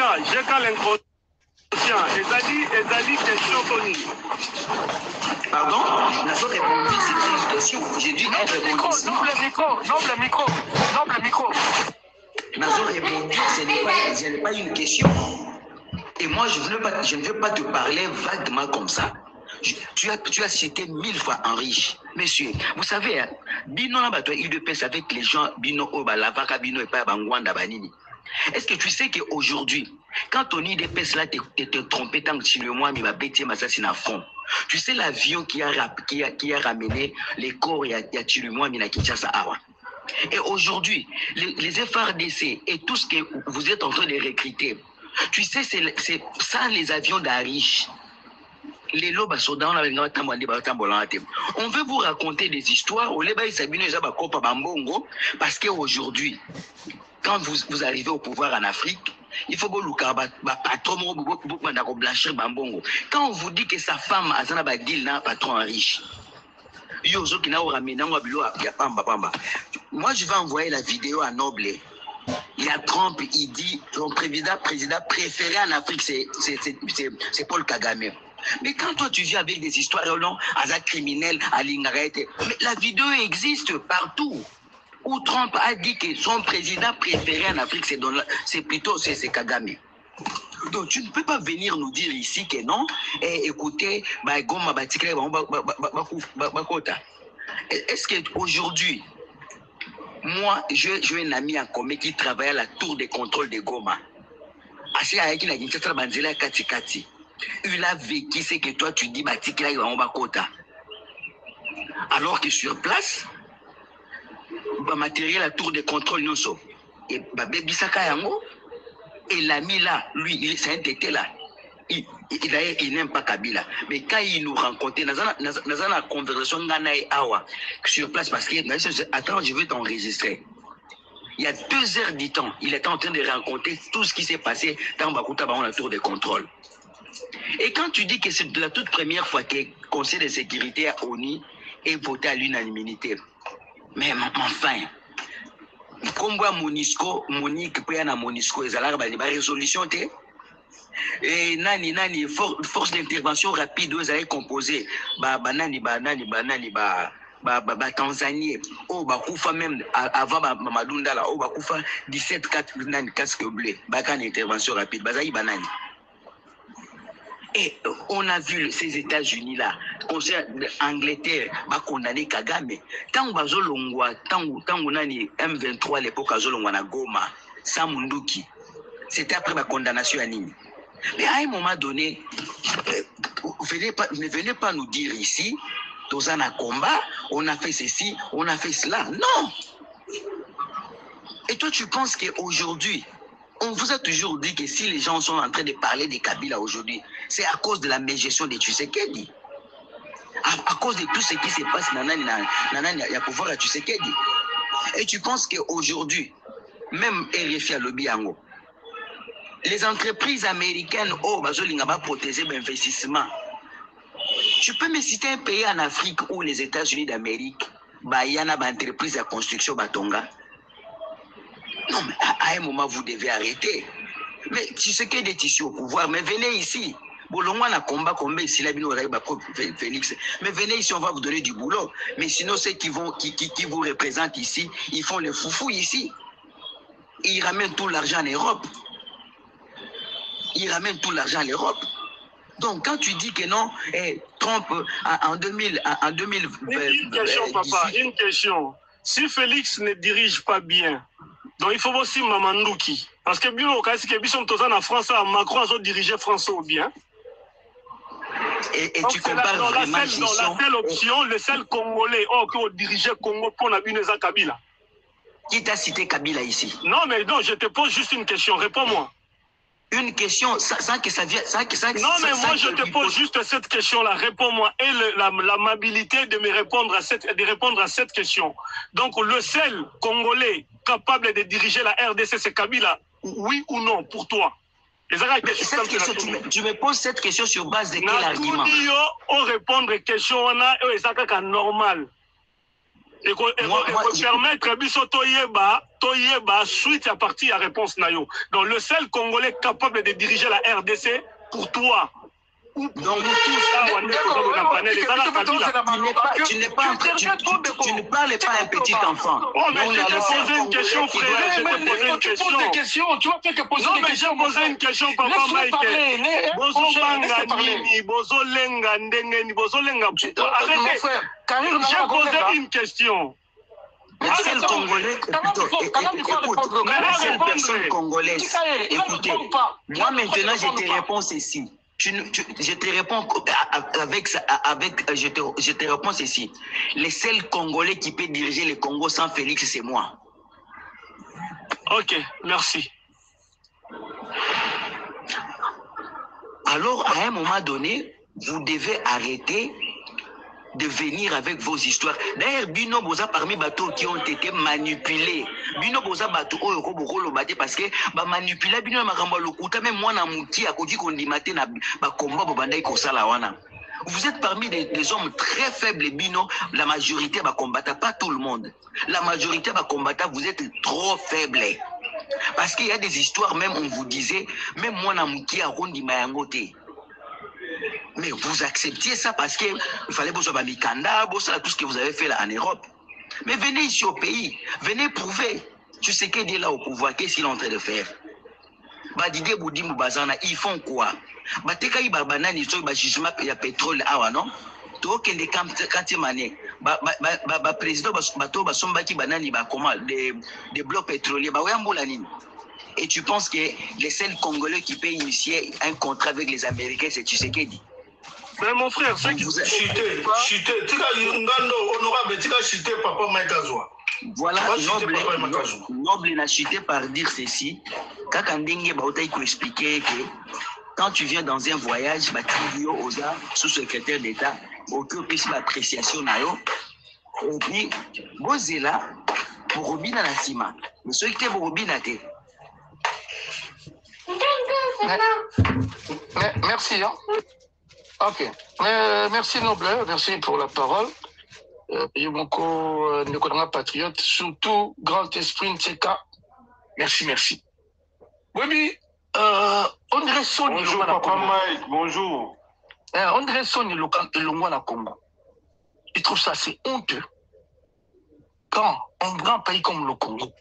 l'inconscient. Ezali question Tony. Pardon? Je répondu, c'est une question. J'ai dû répondre. Noble micro. Nazo répondu, ce n'est pas une question. Et moi, je ne veux pas te parler vaguement comme ça. Tu as cité 1000 fois Henri. Monsieur, vous savez, Bino il de pèse avec les gens, Bino Obalavaka, Bino et pas Bangwanda Banini. Est-ce que tu sais qu'aujourd'hui, quand Tony Depes là te trompé tant que tu le mois, il m'a bêté ma à fond. Tu sais l'avion qui a ramené les corps et a tué le mois, il a quitté ça. Et aujourd'hui, les FRDC et tout ce que vous êtes en train de recruter, tu sais, c'est ça les avions d'Arish. Les lobes soldats, on veut vous raconter des histoires où les parce qu'aujourd'hui, quand vous arrivez au pouvoir en Afrique, il faut que vous blanchir bambongo. Quand on vous dit que sa femme a un patron riche, moi je vais envoyer la vidéo à Noble. Il y a Trump, il dit son président préféré en Afrique, c'est Paul Kagame. Mais quand toi tu viens avec des histoires à criminel, à l'ingarete, mais la vidéo existe partout. Où Trump a dit que son président préféré en Afrique, c'est plutôt Kagame. Donc tu ne peux pas venir nous dire ici que non, et écoutez, est-ce qu'aujourd'hui, moi, j'ai un ami en commun qui travaille à la tour de contrôle de Goma. Il a vécu ce que toi tu dis, alors que sur place, matériel à tour de contrôle non so et babé bisaka yango Et l'ami là, lui, c'est un tété là. Il n'aime pas Kabila. Mais quand il nous rencontre, dans la conversation sur place, parce que, attends, je veux t'enregistrer. Il y a 2 heures du temps, il était en train de raconter tout ce qui s'est passé dans Bakuta, dans la tour de contrôle. Et quand tu dis que c'est la toute première fois que le Conseil de sécurité à ONU est voté à l'unanimité, mais enfin, comme Monisco, Monique, Monisco, ils ont une résolution. Et nani force d'intervention rapide vous avez composé Tanzanie kufa même avant Mamadunda là kufa 17 4 casque bleu bakan intervention rapide bazai banani. Et on a vu ces États-Unis là, conseil d'Angleterre va condamner Kagame. Tant bazolongwa, tant nani M23 à l'époque azolongwa na Goma, Samunduki. C'était après ma condamnation à Nini. Mais à un moment donné, ne venez pas nous dire ici, dans un combat, on a fait ceci, on a fait cela. Non. Et toi, tu penses qu'aujourd'hui, on vous a toujours dit que si les gens sont en train de parler de Kabila aujourd'hui, c'est à cause de la mégestion de Tshisekedi. À cause de tout ce qui se passe dans le pouvoir de Tshisekedi. Et tu penses qu'aujourd'hui, même RFI à Lobiango, les entreprises américaines, protéger l'investissement. Tu peux me citer un pays en Afrique où les États-Unis d'Amérique, il y a une entreprise de construction Batonga. Non, mais à un moment, vous devez arrêter. Mais tu sais qu'il y a des tissus au pouvoir, mais venez ici. Bolongwa na combat ici, là, Félix. Mais venez ici, on va vous donner du boulot. Mais sinon, ceux qui vous représentent ici, ils font le foufou ici. Ils ramènent tout l'argent en Europe. Ils ramènent tout l'argent à l'Europe. Donc, quand tu dis que non, Trump, en 2000... Une question, papa, une question. Si Félix ne dirige pas bien, donc il faut aussi Mamandouki. Parce que bien, au cas où en France, Macron a dirigé France au bien. Et tu compares vraiment la seule option, le seul Congolais qui a dirigé Congo pour la Bineza Kabila. Qui t'a cité Kabila ici? Non, mais non, je te pose juste une question. Réponds-moi. Une question sans que ça vienne. Non, mais moi je te pose juste cette question-là. Réponds-moi. Et l'amabilité de me répondre à cette question. Donc, le seul Congolais capable de diriger la RDC, c'est Kabila. Oui ou non, pour toi? Tu me poses cette question sur base de quel argument? On répondre question, on a normal. Et permettre biso toyeba suite à partir à réponse nayo. Donc le seul Congolais capable de diriger la RDC pour toi. Ou pour nous tous, tu ne parles pas à un petit enfant. Oh, mais je te posé une question, frère. Je te posé une question. Tu vas faire que poser non, mais j'ai posé une question, papa Michael. Bozobanga nini, bozolenga ndengeni, bozolenga pourquoi? Arrêtez. J'ai posé une question. La seule Congolais, écoute, la seule personne congolaise, écoutez, moi maintenant je te réponds ceci. Je te réponds je te réponds ceci. Le seul Congolais qui peut diriger le Congo sans Félix, c'est moi. Ok, merci. Alors, à un moment donné, vous devez arrêter de venir avec vos histoires. D'ailleurs, Bino Boza parmi bateaux qui ont été manipulés. Bino Boza bateau parce que manipulé Bino Maramba Lokuta même moi na muti a kodi kondimate na ba combat bobandai kosala wana. Vous êtes parmi des hommes très faibles, Bino. La majorité va combattre, pas tout le monde. La majorité va combattre, vous êtes trop faibles. Parce qu'il y a des histoires, même on vous disait, même moi na muti a rondi mayangote. Mais vous acceptiez ça parce qu'il fallait vous avoir Mikanda, tout ce que vous avez fait là en Europe. Mais venez ici au pays, venez prouver. Tu sais qu'il est là au pouvoir, qu'est-ce qu'il est en train de faire? Badide Boudimou Bazana, ils font quoi? Bateka i babanani so ba jugement ya pétrole awa non? To kende kanti mané. Ba président bato basomba ki banani ba comment des blocs pétroliers ba oyambola nini? Et tu penses que les seuls Congolais qui peuvent initier un contrat avec les Américains, c'est Tshisekedi? Mais mon frère, c'est qui vous chité, honorable, chité papa Maïkazoua. Voilà, Noble n'a chité par dire ceci. Kakandenge Baotaï peut expliquer que quand tu viens dans un voyage, tu vas aux sous-secrétaire d'État, aucun plus d'appréciation. Et puis, Bozela, pour Robina Natima. Mais ceux qui ont Robina, merci. Hein? Ok. Merci Noble, merci pour la parole. Yomoko Nekodanga Patriote, surtout Grand Esprit Ntseka. Merci. Oui, on dirait Sony. Bonjour, Papa Mike, bonjour. On dirait Sony Longwa na Congo. Je trouve ça assez honteux quand un grand pays comme le Congo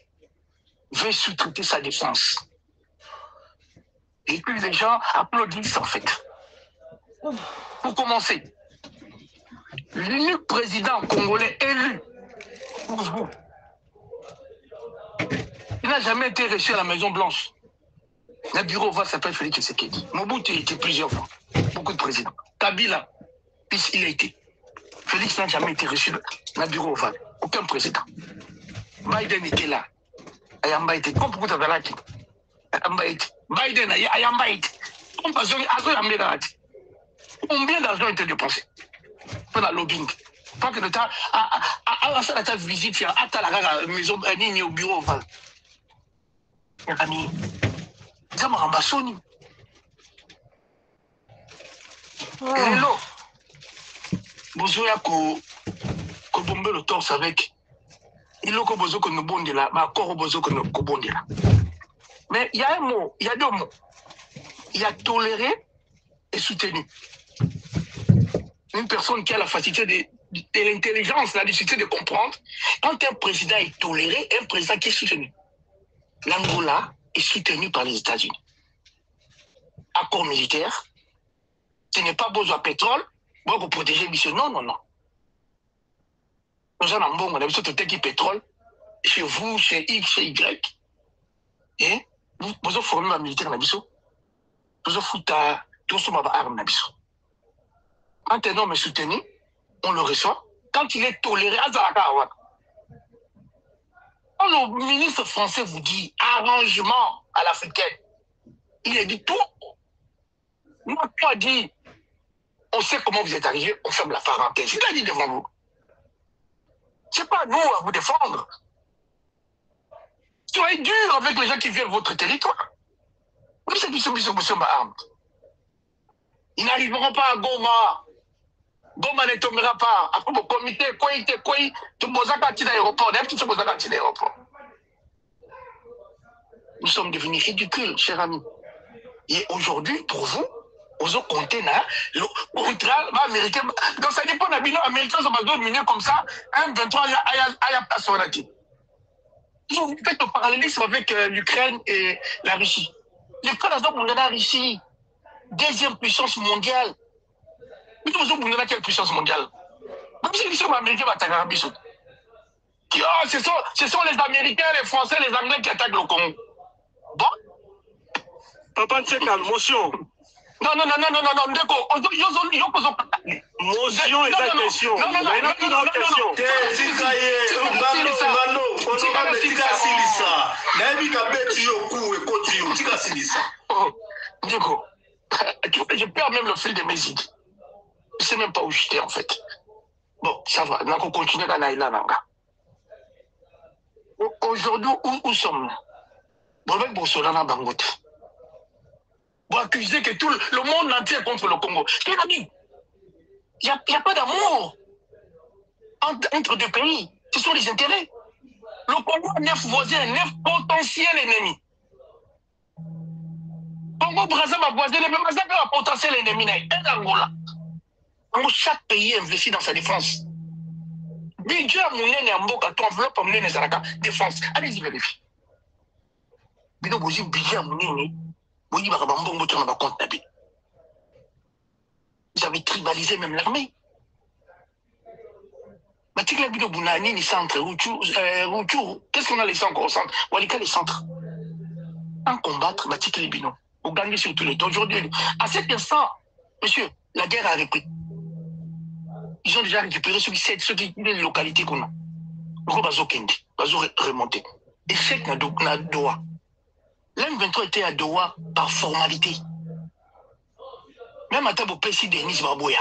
veut sous-traiter sa défense. Et puis les gens applaudissent en fait. Pour commencer, l'unique président congolais élu pour vous, il n'a jamais été reçu à la Maison Blanche. Le bureau va s'appeler Félix Tshisekedi. Mobutu a été plusieurs fois, beaucoup de présidents. Kabila, puis il a été. Félix n'a jamais été reçu dans le bureau ovale. Aucun président. Biden était là. Ayamba était. Comme beaucoup d'Azalaki. Ayamba était. Biden Ayamba était. Comme Azo Yameda était. Combien d'argent a été dépensé pour la lobbying? Pas que le temps. À la visite, à la maison, au bureau ovale. Mes amis, ça m'a rembassonné. Hello. Bozoya ko bombe le torse avec il ko bozo ko no bondela ma ko bozo ko no bondela. Mais il y a un mot, il y a deux mots. Il y a toléré et soutenu. Une personne qui a la facilité de l'intelligence, la difficulté de comprendre, quand un président est toléré, un président qui est soutenu. L'Angola est soutenu par les États-Unis. Accord militaire, ce n'est pas besoin de pétrole, pour protéger les missions. Non. Nous avons un bon, on a besoin de pétrole chez vous, chez X, chez Y. Et vous avez formé un militaire, vous avez foutu tout ce qui est arme. Quand un homme est soutenu, on le reçoit. Quand il est toléré, quand le ministre français vous dit arrangement à l'africaine, il a dit tout. Moi, quand il dit on sait comment vous êtes arrivé, on ferme la parenthèse. Il a dit devant vous. Ce n'est pas nous à vous défendre. Soyez dur avec les gens qui viennent de votre territoire. Oui, c'est monsieur Maham. Ils n'arriveront pas à Goma. Goma ne tombera pas. Après le comité, tout l'aéroport. Nous sommes devenus ridicules, chers amis. Et aujourd'hui, pour vous, aux autres conteneurs, le contrat américain, donc ça dépend d'un bilan américain, ça va dominer comme ça, un 23, il y a pas son actif. Vous faites le parallélisme avec l'Ukraine et la Russie. L'Ukraine a donc la Russie, deuxième puissance mondiale. Mais vous avez quelle puissance mondiale? Même si les Américains attaquent ce sont les Américains, les Français, les Anglais qui attaquent le Congo. Bon? Papa Ntseka, motion. Non, motion est la question. Je perds même le fil de mes idées. Je ne sais même pas où j'étais en fait. Bon, ça va, on va continuer dans la aujourd'hui, où sommes-nous? Avec Bolsonaro Bangote. Vous accusez que tout le monde entier est contre le Congo. Quel a dit? Il n'y a pas d'amour entre deux pays. Ce sont les intérêts. Le Congo a 9 voisins, 9 potentiels ennemis. Congo Brazza va voisin, mais Brazza a un potentiel ennemi. Un Angola. Chaque pays investit dans sa défense. Budget à Mounene Amboka, ton enveloppe à Mounene Zaraka, défense. Allez-y, vérifiez. Mais donc, vous avez budget à Mounene. Vous avez tribalisé même l'armée. Qu'est-ce qu'on a laissé encore au centre? Les centres. En combattre, vous gagnez sur tous les temps. Aujourd'hui, à cet instant, monsieur, la guerre a repris. Ils ont déjà récupéré les localités qu'on a. Ils vont remonter. Et c'est que Doha. L'un M23 était à Doha par formalité. Même à Tabopessi Denis Baboya.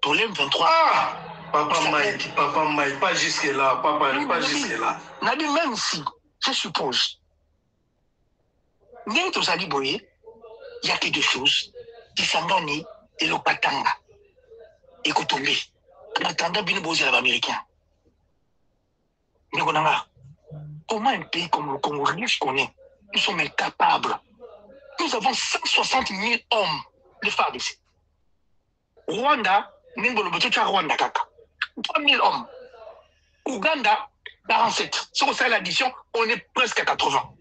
Pour l'M23. Ah! Papa Mike, pas jusque-là, pas jusque-là. Nabi, même si, je suppose, même tous Ali Boye, il n'y a que deux choses. Kisangani et le Patanga. Et Kotombe. En attendant, bien beau à l'américain. Mais comment un pays comme le Congo riche qu'on est, nous sommes incapables. Nous avons 160 000 hommes de femmes ici. Rwanda, Rwanda kaka. 3 000 hommes. Ouganda, 47. Si on fait l'addition, on est presque à 80.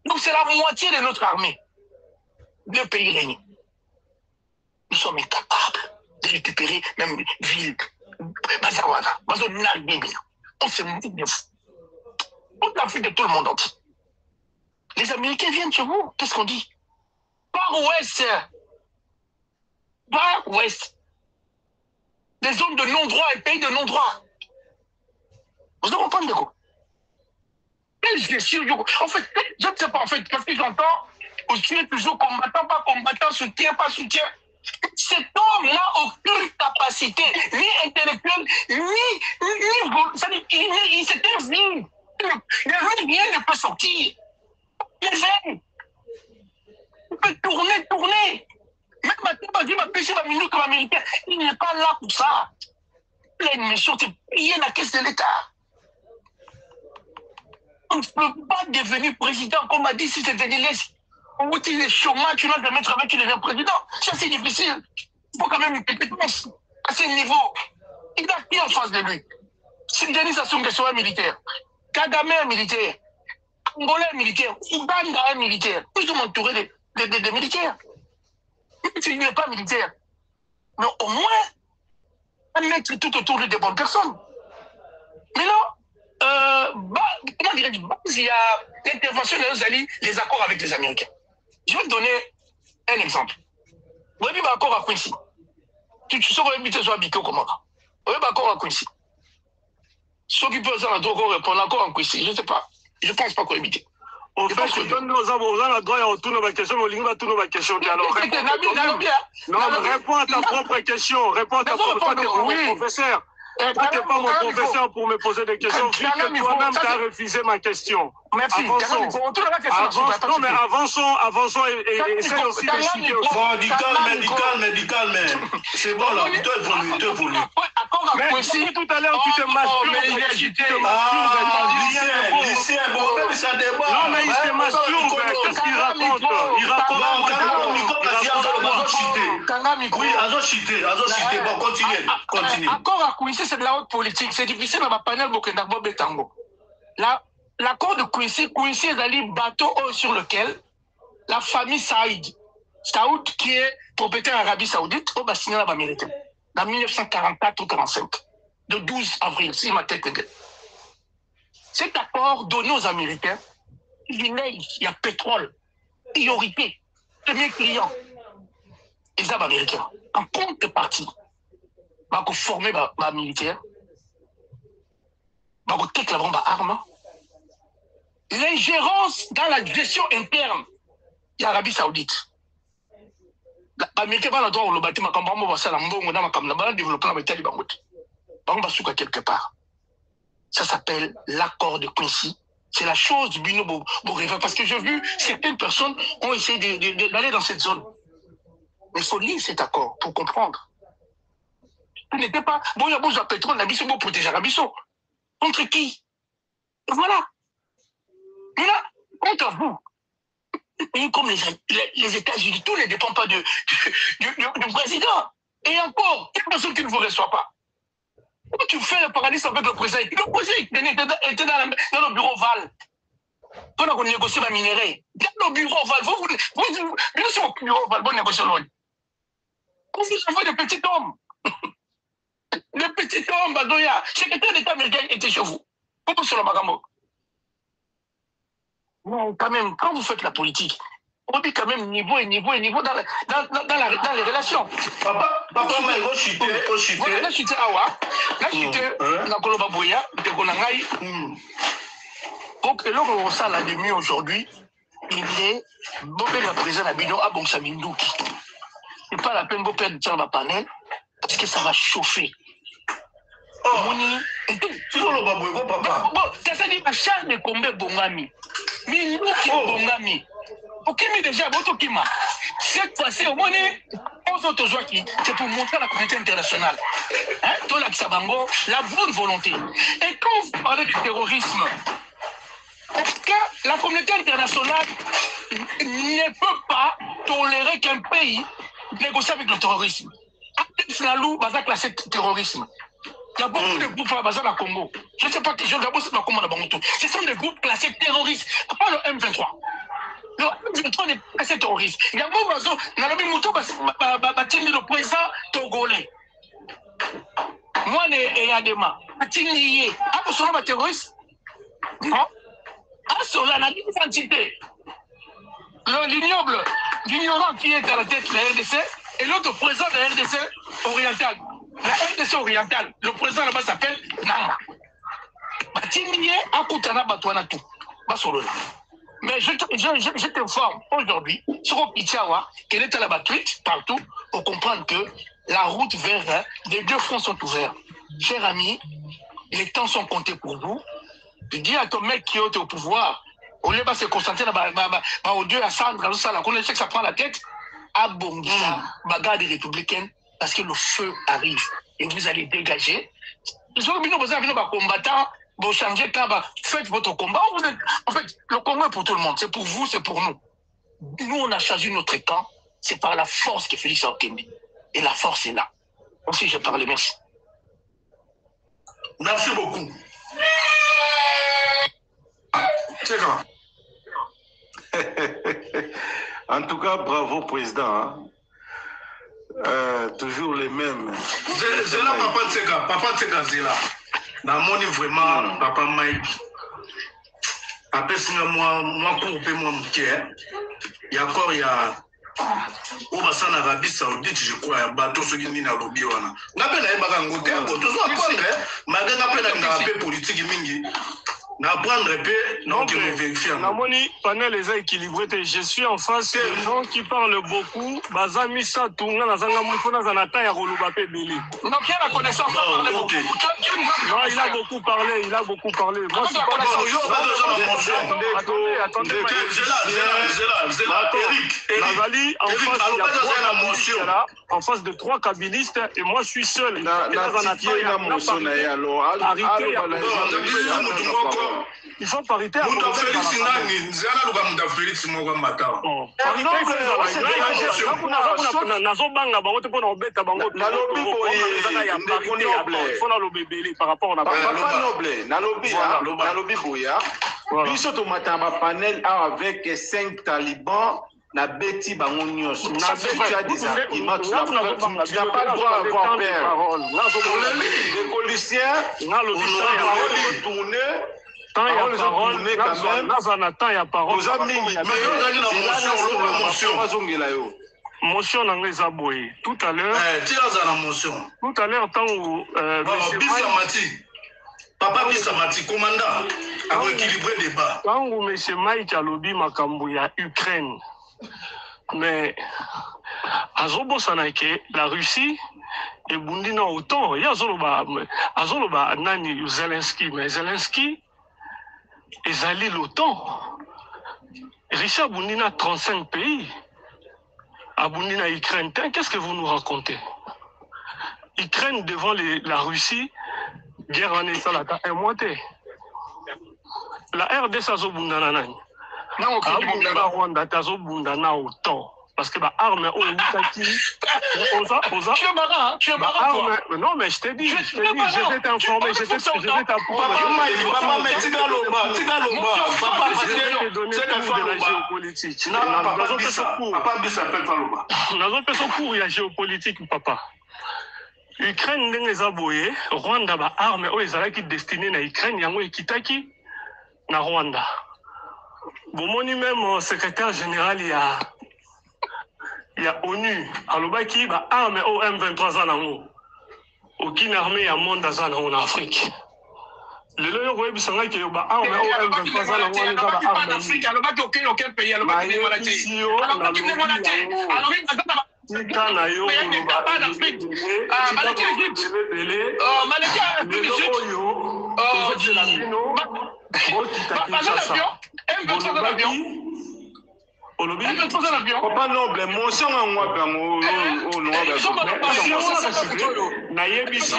Donc c'est la moitié de notre armée. Deux pays réunis. Nous sommes incapables de récupérer même ville. Bazawada, on se moque de fou. On l'a vu de tout le monde entier. Les Américains viennent chez vous. Qu'est-ce qu'on dit? Par ouest. Par ouest. Des zones de non-droit et pays de non-droit. Vous ne comprenez pas de quoi? Quelle gestion? En fait, je ne sais pas, en fait, parce que j'entends, tu es toujours combattant, pas combattant, soutien, pas soutien. Cet homme n'a aucune capacité, ni intellectuelle, ni c'était vide. Rien ne peut sortir. Il peut tourner. Même américain, il n'est pas là pour ça. L'admission, c'est payer la caisse de l'État. On ne peut pas devenir président, comme a dit, si c'était l'Est. On dit les chômage, tu n'as jamais travaillé, tu deviens président. Ça, c'est difficile. Il faut quand même une compétence à ce niveau. Il a qui en face de lui? C'est Denis Sassou Nguesso est militaire. Kagame est militaire. Angola est militaire. Ouganda est militaire. Nous sommes entourés de militaires. Il n'est pas militaire. Mais au moins, mettre tout autour de bonnes personnes. Mais non, comment dirais-je, il y a l'intervention de nos alliés, les accords avec les Américains. Je vais te donner un exemple. Vous avez vu l'accord à Quincy. Tu sais qu'on évite soit habité comment? Vous avez vu l'accord à Quincy. Ceux qui peuvent répondre l'accord à Quincy, je ne sais pas. Je ne pense pas qu'on évite. En fait, je donne nos droits à retourner ma question, mais on va tourner ma question. Alors, réponds à ta propre question. Réponds à ta propre question. Oui, professeur. Toi, tu n'es pas mon professeur pour me poser des questions, vu que toi-même, tu as refusé ma question. Merci. Non, mais avançons et essaye aussi d'expliquer aussi. Bon, calme. C'est bon, là, tu évolues. Mais tout à l'heure, tu te masturbes. Lycée, bon, même ça débat. Non, mais il se masturbe. Qu'est-ce qu'il raconte? Il raconte. Oui, bon, continue. Accord à Quincy, c'est de la haute politique. C'est difficile dans ma panel Bokendagbo Betango. L'accord de Quincy est allé bateau sur lequel la famille Saïd, qui est propriétaire Arabie Saoudite, a signé la Américain. Dans 1944 ou 1945, le 12 avril, si ma tête est bien. Cet accord donné aux Américains, il y a pétrole, priorité, premier client. Les Américains, en contrepartie, ils former les militaires, ils ont la bombe à armes. L'ingérence dans la gestion interne de l'Arabie Saoudite. Les Américains vont le bâtiment, développer quelque part. Ça s'appelle l'accord de Quincy. C'est la chose du Bino Boréva. Parce que j'ai vu certaines personnes ont essayé d'aller dans cette zone. Mais il faut lire cet accord pour comprendre. Il n'était pas. Bon, il y a beau pétrole, la Bissau pour protéger la Bissau. Contre qui? Et voilà. Et là, contre vous. Et comme les États-Unis, tout ne dépend pas du président. Et encore, il y a personne qui ne vous reçoit pas. Quand tu fais le paradis avec le président était dans le bureau Val. Pendant qu'on négocie ma minerai. Dans le bureau Val, vous sur le bureau Val, vous négociez l'eau. Vous envoyez des petits hommes. Le petit homme, Badoya, secrétaire d'État américain était chez vous. Pourquoi sur le Magambo? Non, quand même, quand vous faites la politique, on dit quand même niveau dans les relations. Papa, mais on chute. Voilà, là, chute, awa. Là, chute, na Koloba Boya, de Konangai. Donc, et là, on sait la demi aujourd'hui, il est bobé la président Abino à Bongsamindouki. Il n'est pas la peine de perdre du temps dans le panel parce que ça va chauffer. Oh, tu vois le baboué, papa. Bon, tu as dit, la charge de combat Bongami. Mais nous qui Bongami. Ok, mais déjà, votre Kima. Cette fois-ci, au moins, aux autres joueurs qui, c'est pour montrer à la communauté internationale. Hein, toi, la Xabango, la bonne volonté. Et quand vous parlez du terrorisme, est-ce que la communauté internationale ne peut pas tolérer qu'un pays négocie avec le terrorisme? Finalou, Baza classé terrorisme. Il y a beaucoup de groupes à Baza, la Congo. Je ne sais pas qui je d'abord c'est la Congo, la Bangoto. Ce sont des groupes classés terroristes, pas le M23. Le M23 n'est pas classé terroriste. Il y a beaucoup de raisons. Dans le président togolais. Moi, et Yadema. Atiniye. Ah, vous serez terroriste? Non. Ah, sur la identité. L'ignoble, l'ignorant qui est à la tête de la RDC et l'autre président de la RDC orientale. La RDC orientale, le président là-bas s'appelle Nama. Batiniye a Koutana Batouana tout. Mais je t'informe aujourd'hui sur Pichawa qu'elle est à la battuite partout pour comprendre que la route vers les deux fronts sont ouverts. Chers amis, les temps sont comptés pour vous. Je dis à ton mec qui est au pouvoir, au lieu de se concentrer au Dieu à Sandra, ça, qu'on essaie que ça prend la tête, à Bongi, bagarre des républicaines, parce que le feu arrive et vous allez dégager. Vous avez combattant, vous changez quand faites votre combat. En fait, le combat est pour tout le monde, c'est pour vous, c'est pour nous. Nous, on a choisi notre camp, c'est par la force que Félix Okembi. Et la force est là. Aussi, je parle, merci. Merci beaucoup. C'est grand. En tout cas, bravo, président. Toujours les mêmes. C'est là, Papa Tseka, c'est là. Dans mon niveau, vraiment, Papa Mike. Après, si moi, coupé mon cœur, il y a encore, il y a. Au bassin en Arabie Saoudite, je crois, il y a un bateau qui est à l'Obi. On a appelé à Bagangote, toujours apprendre, malgré l'appel politique, n'apprendre un peu, non, qui me vérifie. Namoni, panel est équilibré. Je suis en face des gens qui parlent beaucoup. Bazami Satunga, Nazanga Moufona, Zanata, Yaroluba Pébeli. Non, qui a la connaissance? Non, il a beaucoup parlé, il a beaucoup parlé. Moi, je suis pas attendez. Nazali, en face, il y a trois cabinistes là, en face de trois cabinistes, et moi, je suis seul. Ils sont paritaires. Avec 5 talibans. Na beti bango nyos. Na beti a des arguments. Tu n'as pas le droit d'avoir peur. Les policiers, on a retourné. Tant il y a parole, il y a parole. Motion dans les aboyés. Tout à l'heure, tant où Papa Bissamati, commandant, a équilibré le débat. Tant où M. Mike a lobby Makambouya, Ukraine. Mais Azobo Sanake, la Russie, et Bundina autant, il y a Azoloba Nani Zelensky, mais Zelensky, ils allaient l'OTAN. Richard Bundina, 35 pays. À Bundina, Ukraine, qu'est-ce que vous nous racontez? Ukraine devant la Russie, guerre en Essalata, un moitié. La RDC Azobundana Nani. Abundana Rwanda, Azobundana autant. Parce que bah arme au Wutaki. Tu es marrant, toi. Non, mais je t'ai dit, je vais t'informer, je vais t'apprendre. Papa, mais papa, c'est de la géopolitique. Il y a géopolitique, papa. Ukraine n'est aboyé, Rwanda ba arme au ezalaki destiné na Ukraine yango ekitaki na Rwanda. Bomoni même secrétaire général il y a ONU alobaki ba arme au M23 za nango. Aucune armée à monde za nango en Afrique. lelo yo koyebisanga ke ba arme o M23 za nango wana eza ba arme afrique alobaki aucun pays alobaki ndenge wana te alobaki ndenge wana te alobaki tika na yo koloba maleki Égypte maleki lelo oyo tozozela bino bokita kinshasa bolobaki olobi papa noble motion yango wapi yango nayebisi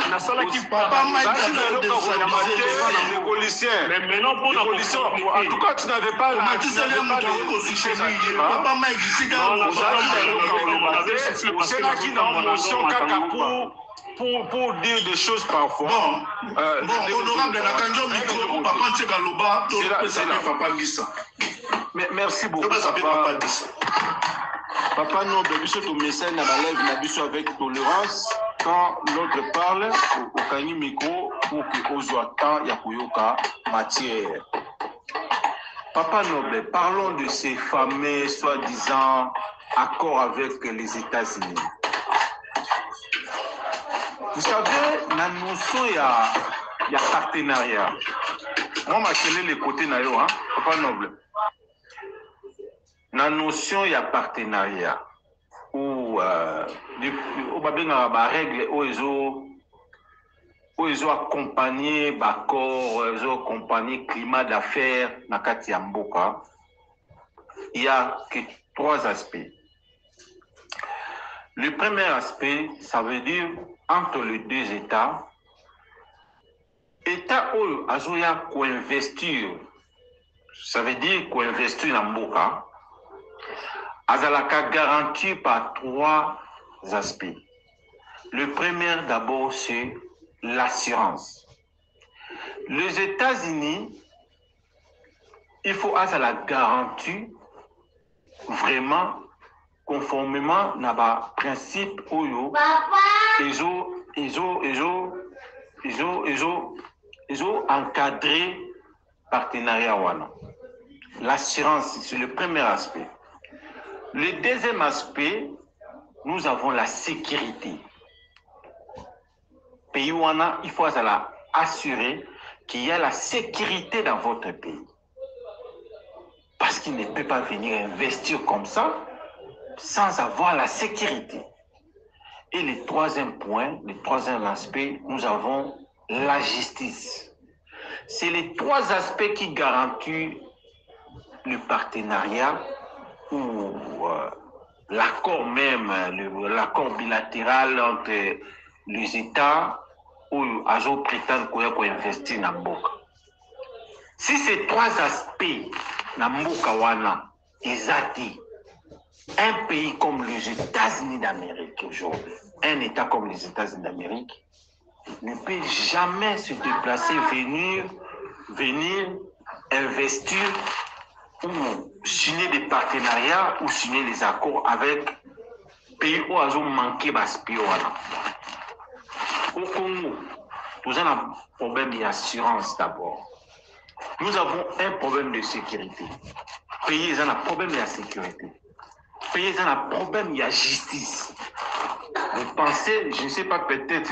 nasalaki pour dire des choses parfois. Honorable Nakanjo Micro, Papa Tchekaloba, Papa Gissa. Merci beaucoup, Papa Noble, biso to message na balève na biso avec tolérance. Quand l'autre parle, au kani micro pour que ozwa temps ya koyoka matière. Papa Noble, parlons de ces fameux soi-disant accords avec les États-Unis. Vous savez, la notion il y a partenariat. Moi, je vais les côtés na yo, hein, Papa Noble. La notion il y a partenariat. Ou ma règle où ils ont accompagné Bakor, ils ont accompagné climat d'affaires na kati ya mboka. Il y a que 3 aspects. Le premier aspect, ça veut dire entre les 2 États, État où Azoya co-investir, ça veut dire co-investir dans Mboka, Azalaka garanti par 3 aspects. Le premier d'abord, c'est l'assurance. Les États-Unis, il faut Azala garantie vraiment conformément à la principe Oyo, ils ont encadré partenariat wana. L'assurance, c'est le premier aspect. Le deuxième aspect, nous avons la sécurité. Pays wana, il faut assurer qu'il y a la sécurité dans votre pays. Parce qu'il ne peut pas venir investir comme ça sans avoir la sécurité. Et le troisième point, le troisième aspect, nous avons la justice. C'est les 3 aspects qui garantissent le partenariat ou l'accord même, l'accord bilatéral entre les États où ils prétendent qu'on va investir dans Mboka. Si ces 3 aspects dans Mboka wana, exacti, un pays comme les États-Unis d'Amérique aujourd'hui, un État comme les États-Unis d'Amérique, ne peut jamais se déplacer, venir investir ou signer des partenariats ou signer des accords avec pays où ils ont manqué d'aspect. Au Congo, nous avons un problème d'assurance d'abord. Nous avons un problème de sécurité. Le pays a un problème de sécurité. Le pays a un problème de justice. Vous pensez, je ne sais pas, peut-être,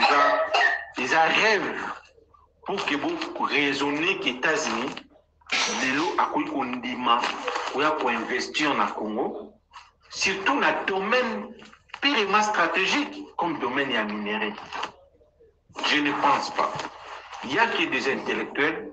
ils rêvent pour que vous raisonnez que les États-Unis, de l'eau à quoi on dit, pour investir dans le Congo, surtout dans le domaine purement stratégique, comme le domaine minerai. Je ne pense pas. Il n'y a que des intellectuels